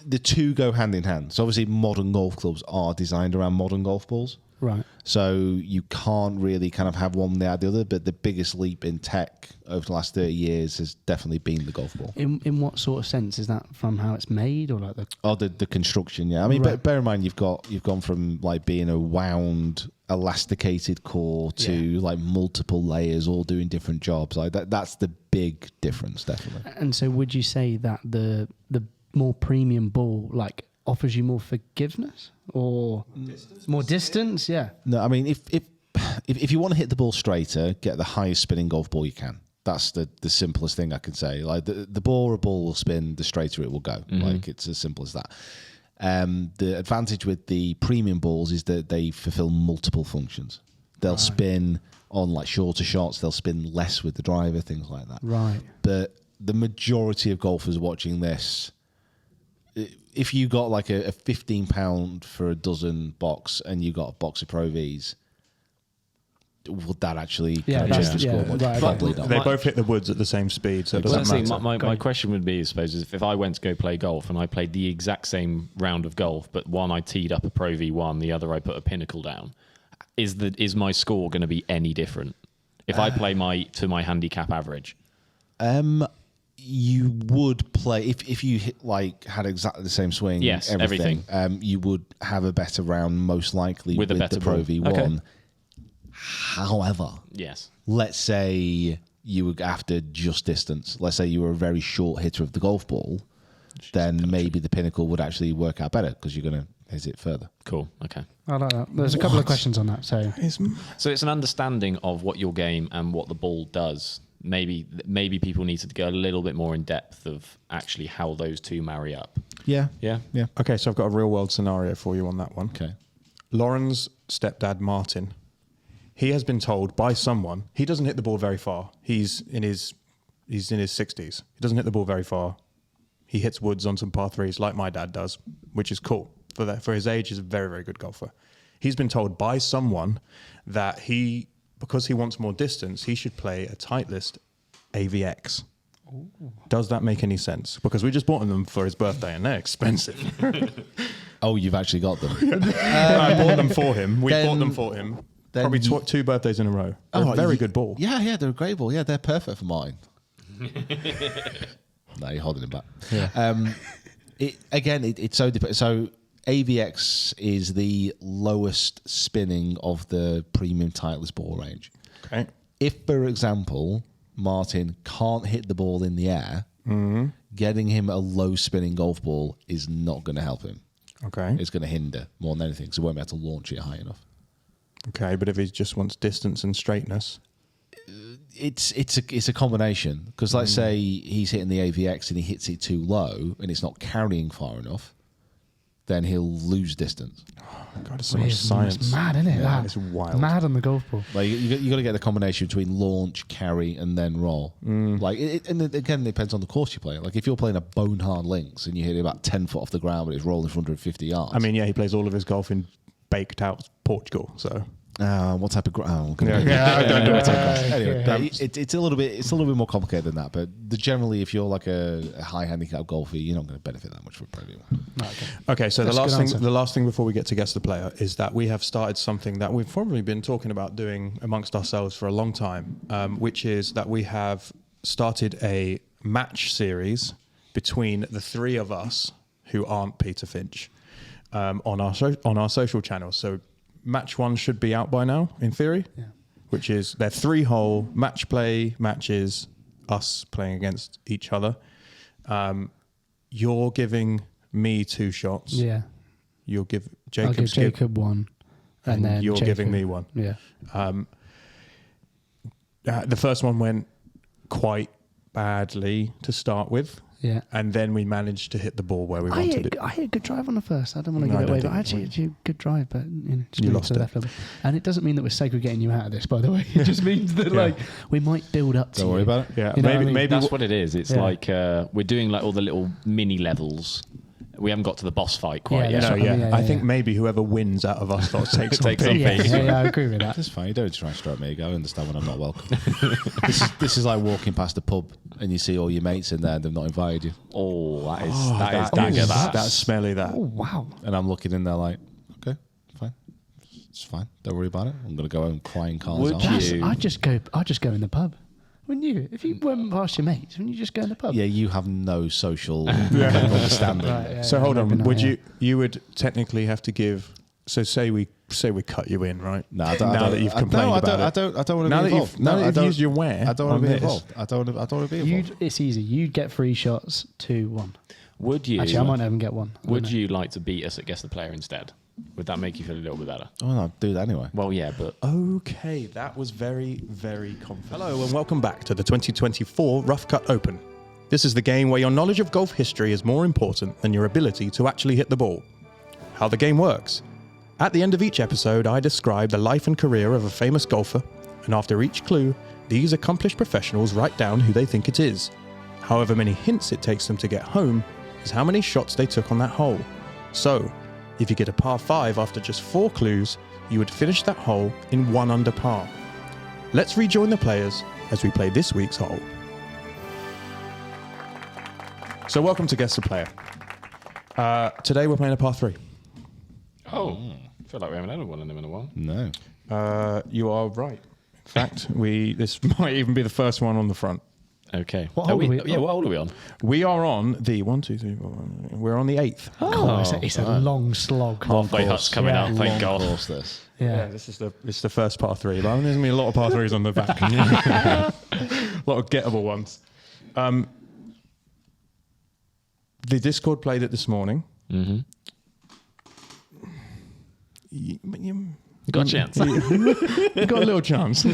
the two go hand in hand. So, obviously, modern golf clubs are designed around modern golf balls. Right. So you can't really kind of have one without the other, but the biggest leap in tech over the last 30 years has definitely been the golf ball. In what sort of sense? Is that from how it's made, or like the? Oh, the construction, yeah. I mean, Right. bear in mind you've gone from like being a wound, elasticated core to like multiple layers, all doing different jobs. Like that's the big difference, definitely. And so, would you say that the more premium ball offers you more forgiveness or more distance? Yeah. No, I mean, if you want to hit the ball straighter, get the highest spinning golf ball you can. That's the simplest thing I can say. Like the more a ball will spin, the straighter it will go. Like, it's as simple as that. The advantage with the premium balls is that they fulfill multiple functions. They'll spin on like shorter shots. They'll spin less with the driver, things like that. Right. But the majority of golfers watching this, if you got like a £15 for a dozen box and you got a box of Pro Vs, would that actually kind of change the score? right, Probably okay. not. They both hit the woods at the same speed, so it Well, doesn't that's the matter. thing. My question would be, I suppose, is if I went to go play golf and I played the exact same round of golf, but one I teed up a Pro V1, the other I put a Pinnacle down, is my score going to be any different if I play to my handicap average? You would play if you had exactly the same swing. Yes, everything. You would have a better round, most likely With a better the Pro ball. V1. Okay. However, Yes. let's say you were after just distance. Let's say you were a very short hitter of the golf ball, then maybe the Pinnacle would actually work out better because you're going to is it further? Cool. Okay. I like that. There's a couple of questions on that. So So it's an understanding of what your game and what the ball does. Maybe people need to go a little bit more in depth of actually how those two marry up. Yeah. Yeah. Yeah. Okay, so I've got a real world scenario for you on that one. Okay. Lauren's stepdad, Martin, he has been told by someone he doesn't hit the ball very far. He's in his 60s. He doesn't hit the ball very far. He hits woods on some par threes like my dad does, which is cool. For his age, he's a very, very good golfer. He's been told by someone that because he wants more distance, he should play a Titleist AVX. Ooh. Does that make any sense? Because we just bought them for his birthday and they're expensive. Oh, you've actually got them. I bought them for him. We bought them for him. then Probably two birthdays in a row. They're a very good ball. Yeah, they're a great ball. Yeah, they're perfect for mine. No, you're holding it back. Yeah. It's so so AVX is the lowest spinning of the premium Titleist ball range. Okay. If, for example, Martin can't hit the ball in the air, getting him a low spinning golf ball is not going to help him. Okay. It's going to hinder more than anything, so he won't be able to launch it high enough. Okay, but if he just wants distance and straightness, it's a combination, because let's say he's hitting the AVX and he hits it too low and it's not carrying far enough, then he'll lose distance. God, it's so much science. It's mad, isn't it? Yeah, That? it's wild. Mad on the golf ball. Like you got to get the combination between launch, carry, and then roll. Like and again, it depends on the course you play. Like if you're playing a bone hard links and you hit it about 10 foot off the ground, but it's rolling for 150 yards. I mean, yeah, he plays all of his golf in baked out Portugal, so. What type of ground? Anyway, it's a little bit more complicated than that. But generally, if you're like a high handicap golfer, you're not going to benefit that much from Pro V1. Okay, so That's the last thing before we get to guess the player is that we have started something that we've probably been talking about doing amongst ourselves for a long time, which is that we have started a match series between the three of us who aren't Peter Finch on our social channels. So match one should be out by now, in theory, which is they're 3-hole match play matches, us playing against each other. You're giving me 2 shots. Yeah. You'll give I'll give Jacob one. And then you're Jacob. giving me one. Yeah. The first one went quite badly to start with. Yeah. And then we managed to hit the ball where we wanted it. I hit a good drive on the first. I don't want to No, give it I away, don't but I think actually hit a good drive. But just You moved lost to the it. left a little bit. And it doesn't mean that we're segregating you out of this, by the way. It just means that like we might build up to Don't worry you. about it. Yeah, You know what I mean? maybe That's what it is. It's Yeah. like we're doing like all the little mini levels. We haven't got to the boss fight quite Yeah, yet. that's No, what I mean, yeah. yeah, I think yeah. maybe whoever wins out of us starts takes some Takes some pee. pee. Yeah, I agree with that. That's fine. You don't try and strike me. I understand when I'm not welcome. This is like walking past a pub and you see all your mates in there and they've not invited you. Oh, that is dagger. That's smelly. That. Oh wow. And I'm looking in there like, okay, fine. It's fine. Don't worry about it. I'm going to go home crying cars Would on. you- I'd just go in the pub. Wouldn't you? If you went past your mates, wouldn't you just go in the pub? Yeah, you have no social kind of understanding. Right, yeah, So yeah, hold on. maybe not, Would yeah. you would technically have to give? So say we cut you in, right? No, I don't, now that you've complained about it. I don't want to Now be that involved. you've- now that I you've don't- used your wear I don't want on to be this. involved. I don't want to be involved. It's easy. You'd get 3 shots, 2-1. Would you? Actually, I might not even get one. I Would don't know. you like to beat us at Guess the Player instead? Would that make you feel a little bit better? Oh, no, I'll do that anyway. Well, yeah, but Okay, that was very, very confident. Hello and welcome back to the 2024 Rough Cut Open. This is the game where your knowledge of golf history is more important than your ability to actually hit the ball. How the game works. At the end of each episode, I describe the life and career of a famous golfer, and after each clue, these accomplished professionals write down who they think it is. However many hints it takes them to get home is how many shots they took on that hole. So, if you get a par 5 after just 4 clues, you would finish that hole in 1 under par. Let's rejoin the players as we play this week's hole. So welcome to Guess the Player. Today we're playing a par 3. I feel like we haven't had one of them in a while. No. You are right. In fact, this might even be the first one on the front. Okay. What hole are we- Yeah, what hole are we on? We are on the 1, 2, 3, 4. We're on the 8th. Oh, it's a long slog. Halfway hut's coming Yeah. out, thank Long God. course, this. Yeah. This is the first par 3. But there's gonna be a lot of par 3s on the back. A lot of gettable ones. The Discord played it this morning. Mm-hmm. you Got a chance. you got a little chance.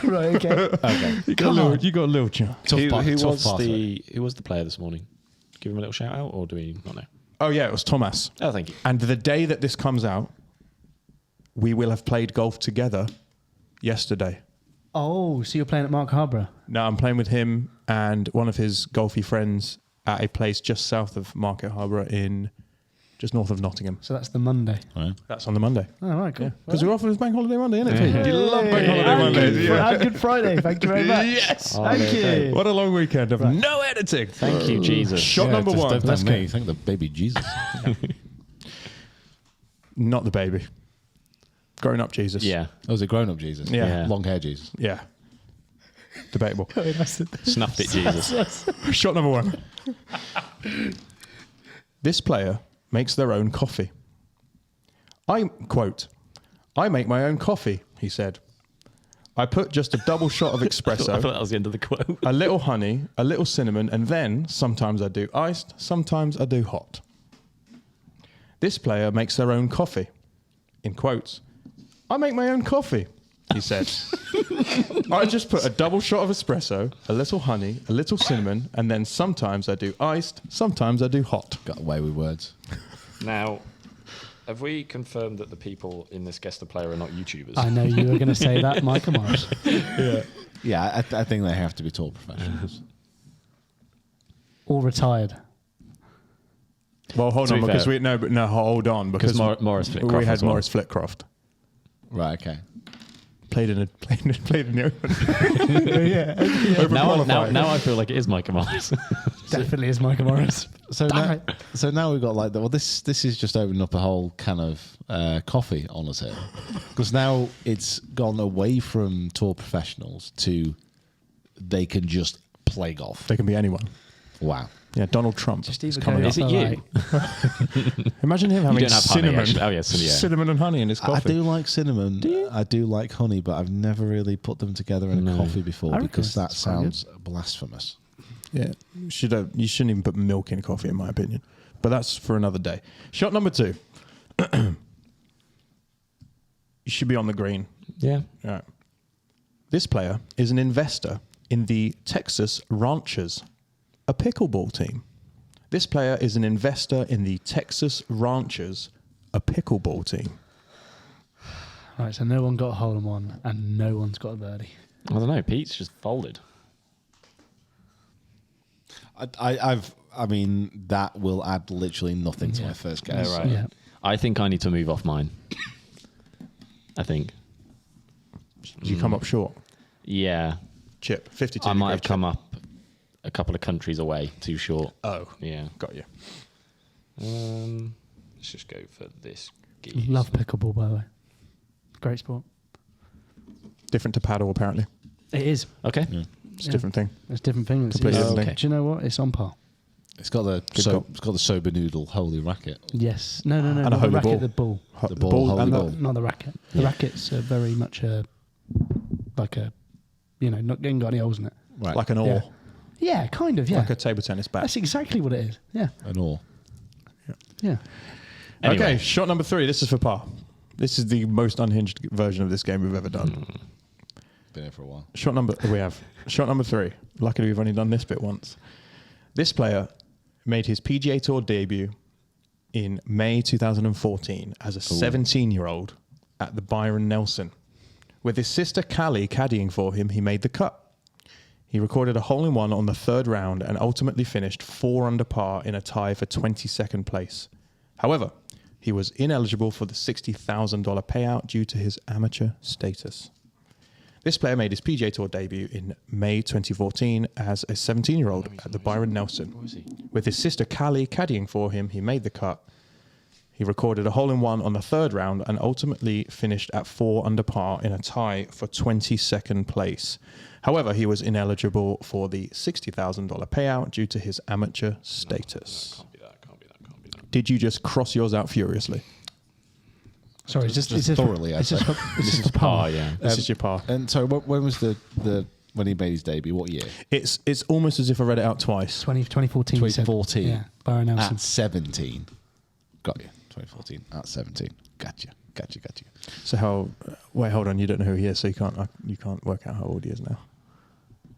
Right, okay. Okay. You got a little chance. Tough Who path was though. who was the player this morning? Give him a little shout out, or do we not know? Oh yeah, it was Thomas. Oh, thank you. And the day that this comes out, we will have played golf together yesterday. Oh, so you're playing at Mark Harbour? No, I'm playing with him and one of his golfy friends at a place just south of Market Harbour in just north of Nottingham. So that's the Monday. Right. That's on the Monday. Oh, right, cool. Because we're off on Bank Holiday Monday, isn't it? You love Bank Holiday And Mondays. Good, Yeah. and Good Friday. Thank you very much. Yes. Thank you. What a long weekend of no editing. Thank you, Jesus. Shot number just one. Don't Let's thank me. go. Thank the baby Jesus. Not the baby. Grown up Jesus. Yeah. Oh, was it grown up Jesus? Yeah. Long hair Jesus. Yeah. Debatable. Snuffed it, Jesus. Shot number one. This player makes their own coffee. I make my own coffee, he said. I put just a double shot of I thought espresso, that was the end of the quote. a little honey, a little cinnamon, and then sometimes I do iced, sometimes I do hot. This player makes their own coffee. In quotes, I make my own coffee, he said. I just put a double shot of espresso, a little honey, a little cinnamon, and then sometimes I do iced, sometimes I do hot. Got away with words. Now, have we confirmed that the people in this guest player are not YouTubers? I know you were going to say that, Michael Morris. Yeah, I think they have to be tour professionals. All retired. Well, hold To on, be because fair. hold on, because Morris Flitcroft we had as well. Morris Flitcroft. Right, okay. Played in the open. Yeah. Now I feel like it is Micah Morris. Definitely is Michael Morris. So Damn now, it. so now we've got like well, this is just opening up a whole can of coffee on us here, because now it's gone away from tour professionals to they can just play golf. They can be anyone. Wow. Yeah, Donald Trump. Just is either coming go up. Is it you? Like, Imagine him having don't have honey, cinnamon. actually. Oh, yeah, cinnamon and honey in his I coffee. do like cinnamon. I do like honey, but I've never really put them together in a coffee before I reckon because that that's quite good. sounds blasphemous. Yeah, you shouldn't even put milk in coffee, in my opinion. But that's for another day. Shot number 2. You should be on the green. Yeah. All right. This player is an investor in the Texas Ranchers, a pickleball team. This player is an investor in the Texas Ranchers, a pickleball team. right, so no one got a hole in one and no one's got a birdie. I don't know. Pete's just folded. I mean, that will add literally nothing to my first guess. Oh, right. Yeah. I think I need to move off mine. I think. Did you come up short? Yeah. Chip, 52. I might have chip. come up a couple of countries away too short. Oh, Yeah. got you. Let's just go for this. Geese. Love pickleball, by the way. Great sport. Different to paddle, apparently. It is. Okay. It's a different thing. It's a different thing. It's, Completely it's- different thing. Do you know what? It's on par. It's got the sober noodle holy racket. Yes. No. And a Not the holy racket, ball. the ball. The ball, holy and ball. Not the racket. The racket's very much like a, not ain't got any holes in it. Right. Like an oar. Yeah, kind of, yeah. Like a table tennis bat. That's exactly what it is. Yeah. an oar. Yeah. Anyway. Okay, shot number 3. This is for par. This is the most unhinged version of this game we've ever done. Been here for a while. Shot number 3. Luckily, we've only done this bit once. This player made his PGA Tour debut in May 2014 as a 17-year-old at the Byron Nelson. With his sister Callie caddying for him, he made the cut. He recorded a hole-in-one on the 3rd round and ultimately finished 4 under par in a tie for 22nd place. However, he was ineligible for the $60,000 payout due to his amateur status. This player made his PGA Tour debut in May 2014 as a 17-year-old at the Byron Nelson. With his sister Callie caddying for him, he made the cut. He recorded a hole-in-one on the 3rd round and ultimately finished at 4 under par in a tie for 22nd place. However, he was ineligible for the $60,000 payout due to his amateur status. Can't be that. Did you just cross yours out furiously? Sorry, it's Just just thoroughly, I'd It's just say. it's just a par. yeah. This is your par. And so, when was the when he made his debut? What year? It's almost as if I read it out twice. 2014. you said. 2014. Yeah. Byron Nelson. At 17. Got you. 2014 at 17. Gotcha. Gotcha. So how? Wait, hold on. You don't know who he is, so you can't work out how old he is now.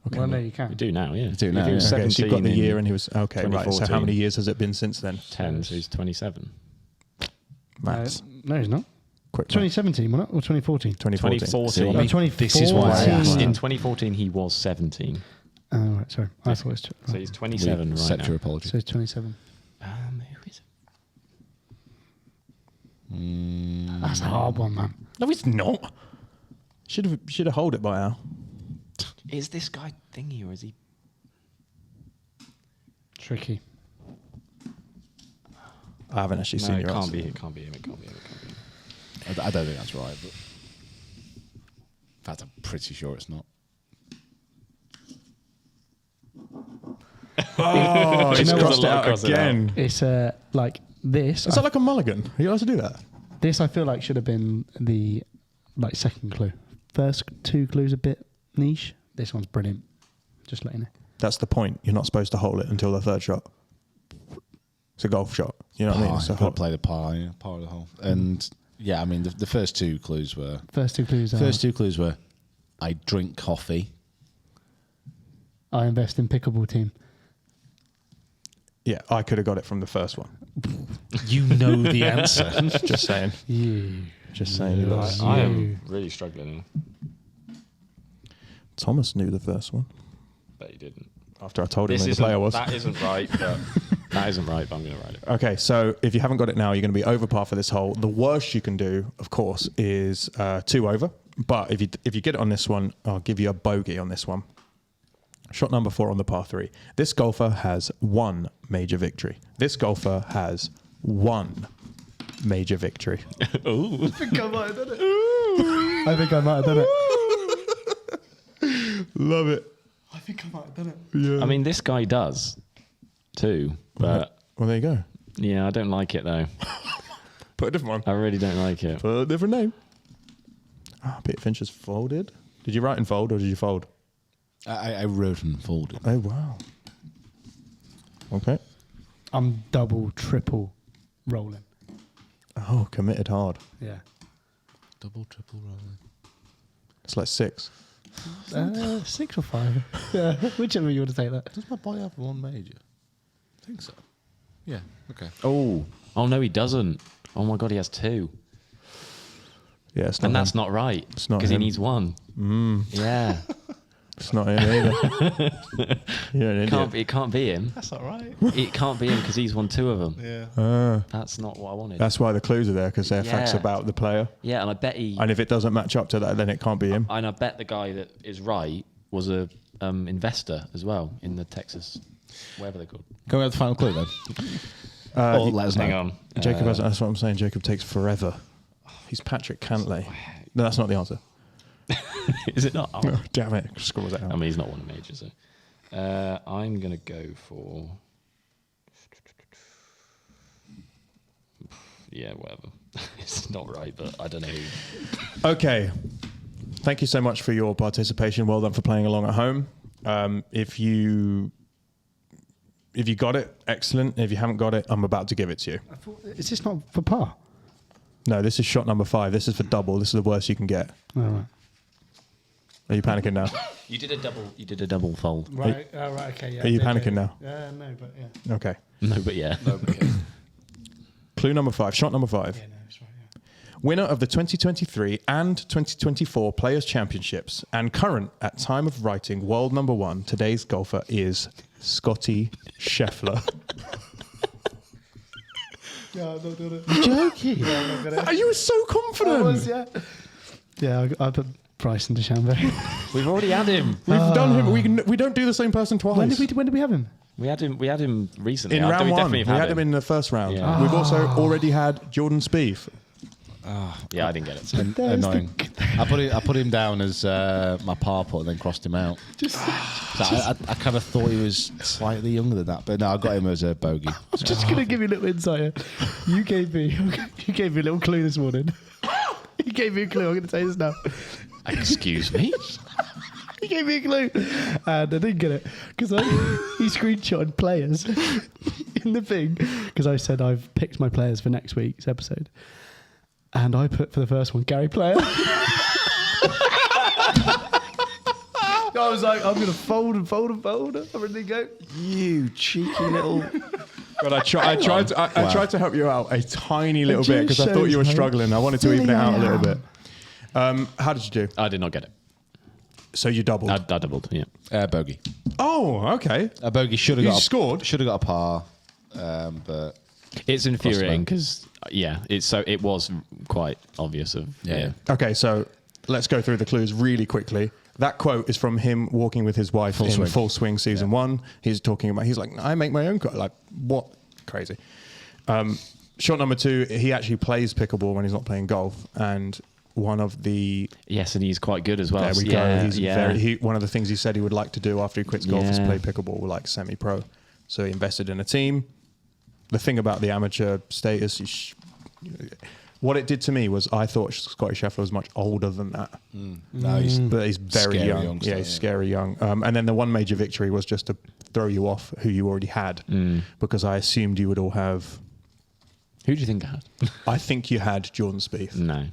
Okay. Well, no, you can. We do now, yeah. do now, If he was yeah. Okay, 17 so you've got the in year, and he was okay. Right. So how 2014. many years has it been since then? 10, so he's 27. Maths. No, he's not. Quick. 2017, wasn't it? Or 2014? 2014. 2014. See, 2014. this is why I asked. In 2014, he was 17. Oh, right, sorry. I thought it was... So he's 27 right Accept now. your apology. So he's 27. Who is it? That's a hard one, man. No, it's not. Should have hold it by now. Is this guy thingy or is he? Tricky. I haven't actually No, seen it your can't answer. be. It can't be him. It can't be him. It can't be him. I don't think that's right, but in fact, I'm pretty sure it's not. Oh, It's he's got crossed a it lot out across it again. It's like this. Is that like a mulligan? Are you allowed to do that? This I feel like should have been the second clue. First two clues a bit niche. This one's brilliant. Just letting you know. That's the point. You're not supposed to hold it until the third shot. It's a golf shot. You know what I mean? It's a Got to hole. play the par of the hole. And yeah, I mean, the first two clues were... First two clues are I drink coffee. I invest in pickleball team. Yeah, I could have got it from the first one. You know the answer. Just saying. You. Just saying. He loves. I am really struggling. Thomas knew the first one But he didn't. after I told him This who the isn't, player was. that isn't right, but that isn't right, but I'm going to write it. Okay, so if you haven't got it now, you're going to be over par for this hole. The worst you can do, of course, is 2 over. But if you get it on this one, I'll give you a bogey on this one. Shot number 4 on the par 3. This golfer has 1 major victory. This golfer has 1 major victory. Ooh. I think I might have done it. I think I might have done it. Love it. I think I might have done it. Yeah. I mean, this guy does too, but Well, there you go. yeah, I don't like it though. Put a different I one. really don't like it. Put a different name. Peter Finch has folded. Did you write and fold or did you fold? I wrote and folded. Oh, wow. Okay. I'm double, triple rolling. Oh, committed hard. Yeah. Double, triple rolling. It's like 6. 6 or 5. Yeah, whichever you want to take that. Does my boy have 1 major? I think so. Yeah, okay. Oh no, he doesn't. Oh my god, he has 2, Yeah, it's not and that's him. not right It's not because he him. needs 1. Yeah, It's not him either. You're an idiot. it can't be him. That's all right. It can't be him because he's won 2 of them. Yeah. That's not what I wanted. That's why the clues are there, because they're facts Yeah. about the player. Yeah, and I bet he. And if it doesn't match up to that, then it can't be him. And I bet the guy that is right was a investor as well in the Texas, whatever they're called. Can we have the final clue then? Or let us know. Hang on. Jacob hasn't. That's what I'm saying. Jacob takes forever. He's Patrick Cantley. No, that's not the answer. Is it not? Oh. Oh, damn it. Scores it out. I mean, he's not won a major, so I'm gonna go for whatever. It's not right, but I don't know. Okay. Thank you so much for your participation. Well done for playing along at home. If you got it, excellent. If you haven't got it, I'm about to give it to you. Is this not for par? No, this is shot number 5. This is for double. This is the worst you can get. All right. Are you panicking now? You did a double fold. Right. Right. Okay. Yeah. Are you panicking now? No, but yeah. Okay. No, but yeah. Clue number 5. Shot number 5. Yeah. No, it's right. Yeah. Winner of the 2023 and 2024 Players' Championships and current, at time of writing, world number 1, today's golfer is Scotty Scheffler. Yeah, I'm not doing it. Joking. Yeah, I'm not gonna. Are you so confident? Yeah. Yeah, I put Bryson DeChambeau. We've already had him. We've done him. We don't do the same person twice. When did we have him? We had him recently. In round we 1. definitely We have had him in the first round. Yeah. We've also already had Jordan Spieth. Yeah, I didn't get it. Annoying. I put him down as my par putt and then crossed him out. I kind of thought he was slightly younger than that, but no, I got him as a bogey. I'm just gonna give you a little insight here. You gave me a little clue this morning. You gave me a clue. I'm gonna say this now. Excuse me. He gave me a clue, and I didn't get it because he screenshotted players in the thing because I said I've picked my players for next week's episode. And I put for the first one, Gary Player. I was like, I'm going to fold and fold and fold. I'm ready to go. You cheeky little. But I tried to help you out a tiny little bit because I thought you were shows how struggling. I wanted to even it out a little silly bit. How did you do? I did not get it. So you doubled. I doubled, yeah. Bogey. Oh, okay. A bogey should have You got scored? Should have got a par, but It's infuriating because, it was quite obvious of, Okay, so let's go through the clues really quickly. That quote is from him walking with his wife in Full Swing season 1. He's talking about, he's like, I make my own cut. Like, what? Crazy. Shot number 2, he actually plays pickleball when he's not playing golf. And one of the... Yes, and he's quite good as well. There we go. He's one of the things he said he would like to do after he quits golf is play pickleball like semi-pro. So he invested in a team. The thing about the amateur status, what it did to me was I thought Scotty Scheffler was much older than that. no, he's Very scary young. youngster, He's scary young. And then the one major victory was just to throw you off who you already had because I assumed you would all have... Who do you think I had? I think you had Jordan Spieth. No.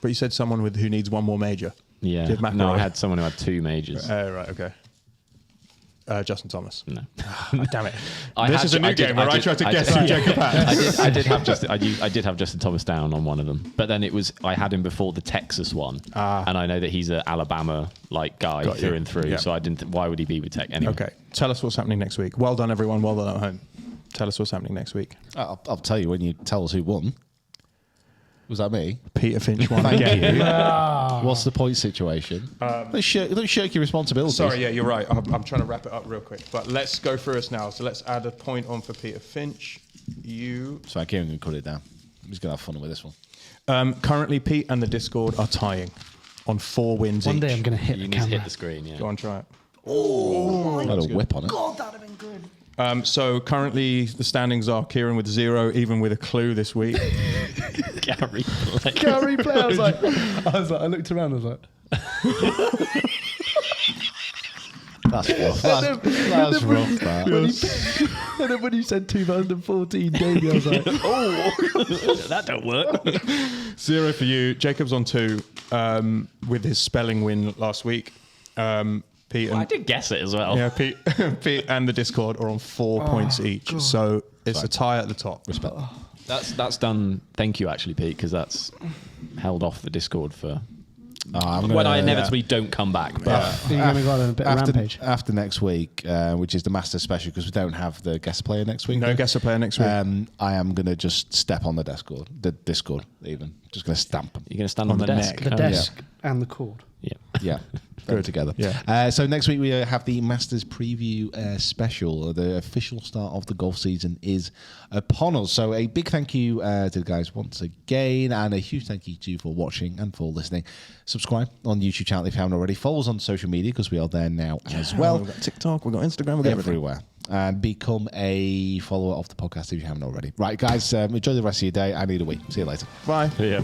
But you said someone who needs one more major. Yeah. Did McIlroy? No, I had someone who had 2 majors. Right, okay. Justin Thomas. No. Damn it. This is a new game where I tried to guess who Jacob had. I did have Justin Thomas down on one of them, but then I had him before the Texas one, and I know that he's an Alabama guy Got you. through and through. Yeah. So I didn't. Why would he be with Tech anyway? Okay, tell us what's happening next week. Well done, everyone. Well done at home. Tell us what's happening next week. I'll tell you when you tell us who won. Was that me? Peter Finch won Thank again. you. What's the point situation? Don't shirk your responsibilities. Sorry, yeah, you're right. I'm trying to wrap it up real quick, but let's go through us now. So let's add a point on for Peter Finch. Sorry, Kieran can cut it down. He's going to have fun with this one. Currently, Pete and the Discord are tying on 4 wins One each. day I'm going to hit You the need to camera. hit the screen. Yeah. Go on, try it. Had a whip on it. God, that'd have been good. So currently the standings are Kieran with 0, even with a clue this week. Gary. Gary Player. I was like, I looked around. I was like, That's rough. That's rough. That. and then when you said 2014 debut, I was like, That don't work. 0 for you. Jacob's on 2 with his spelling win last week. Pete and I did guess it as well. Yeah, Pete and the Discord are on 4 points each. God. So it's a tie at the top. Respect. That's done. Thank you, actually, Pete, because that's held off the Discord for when I inevitably don't come back. But you're going to go on a bit of rampage. After next week, which is the Masters special, because we don't have the guest player next week. No guest player next week. I am going to just step on the Discord even. Just going to stamp them. You're going to stand on the desk. The desk and the cord. Yeah. Yeah. Go together. Yeah. So next week we have the Masters preview special. The official start of the golf season is upon us. So a big thank you to the guys once again, and a huge thank you to you for watching and for listening. Subscribe on the YouTube channel if you haven't already. Follow us on social media because we are there now as well. We've got TikTok, we've got Instagram, we've got everywhere. And become a follower of the podcast if you haven't already. Right, guys, enjoy the rest of your day. I need a wee. See you later. Bye. Yeah.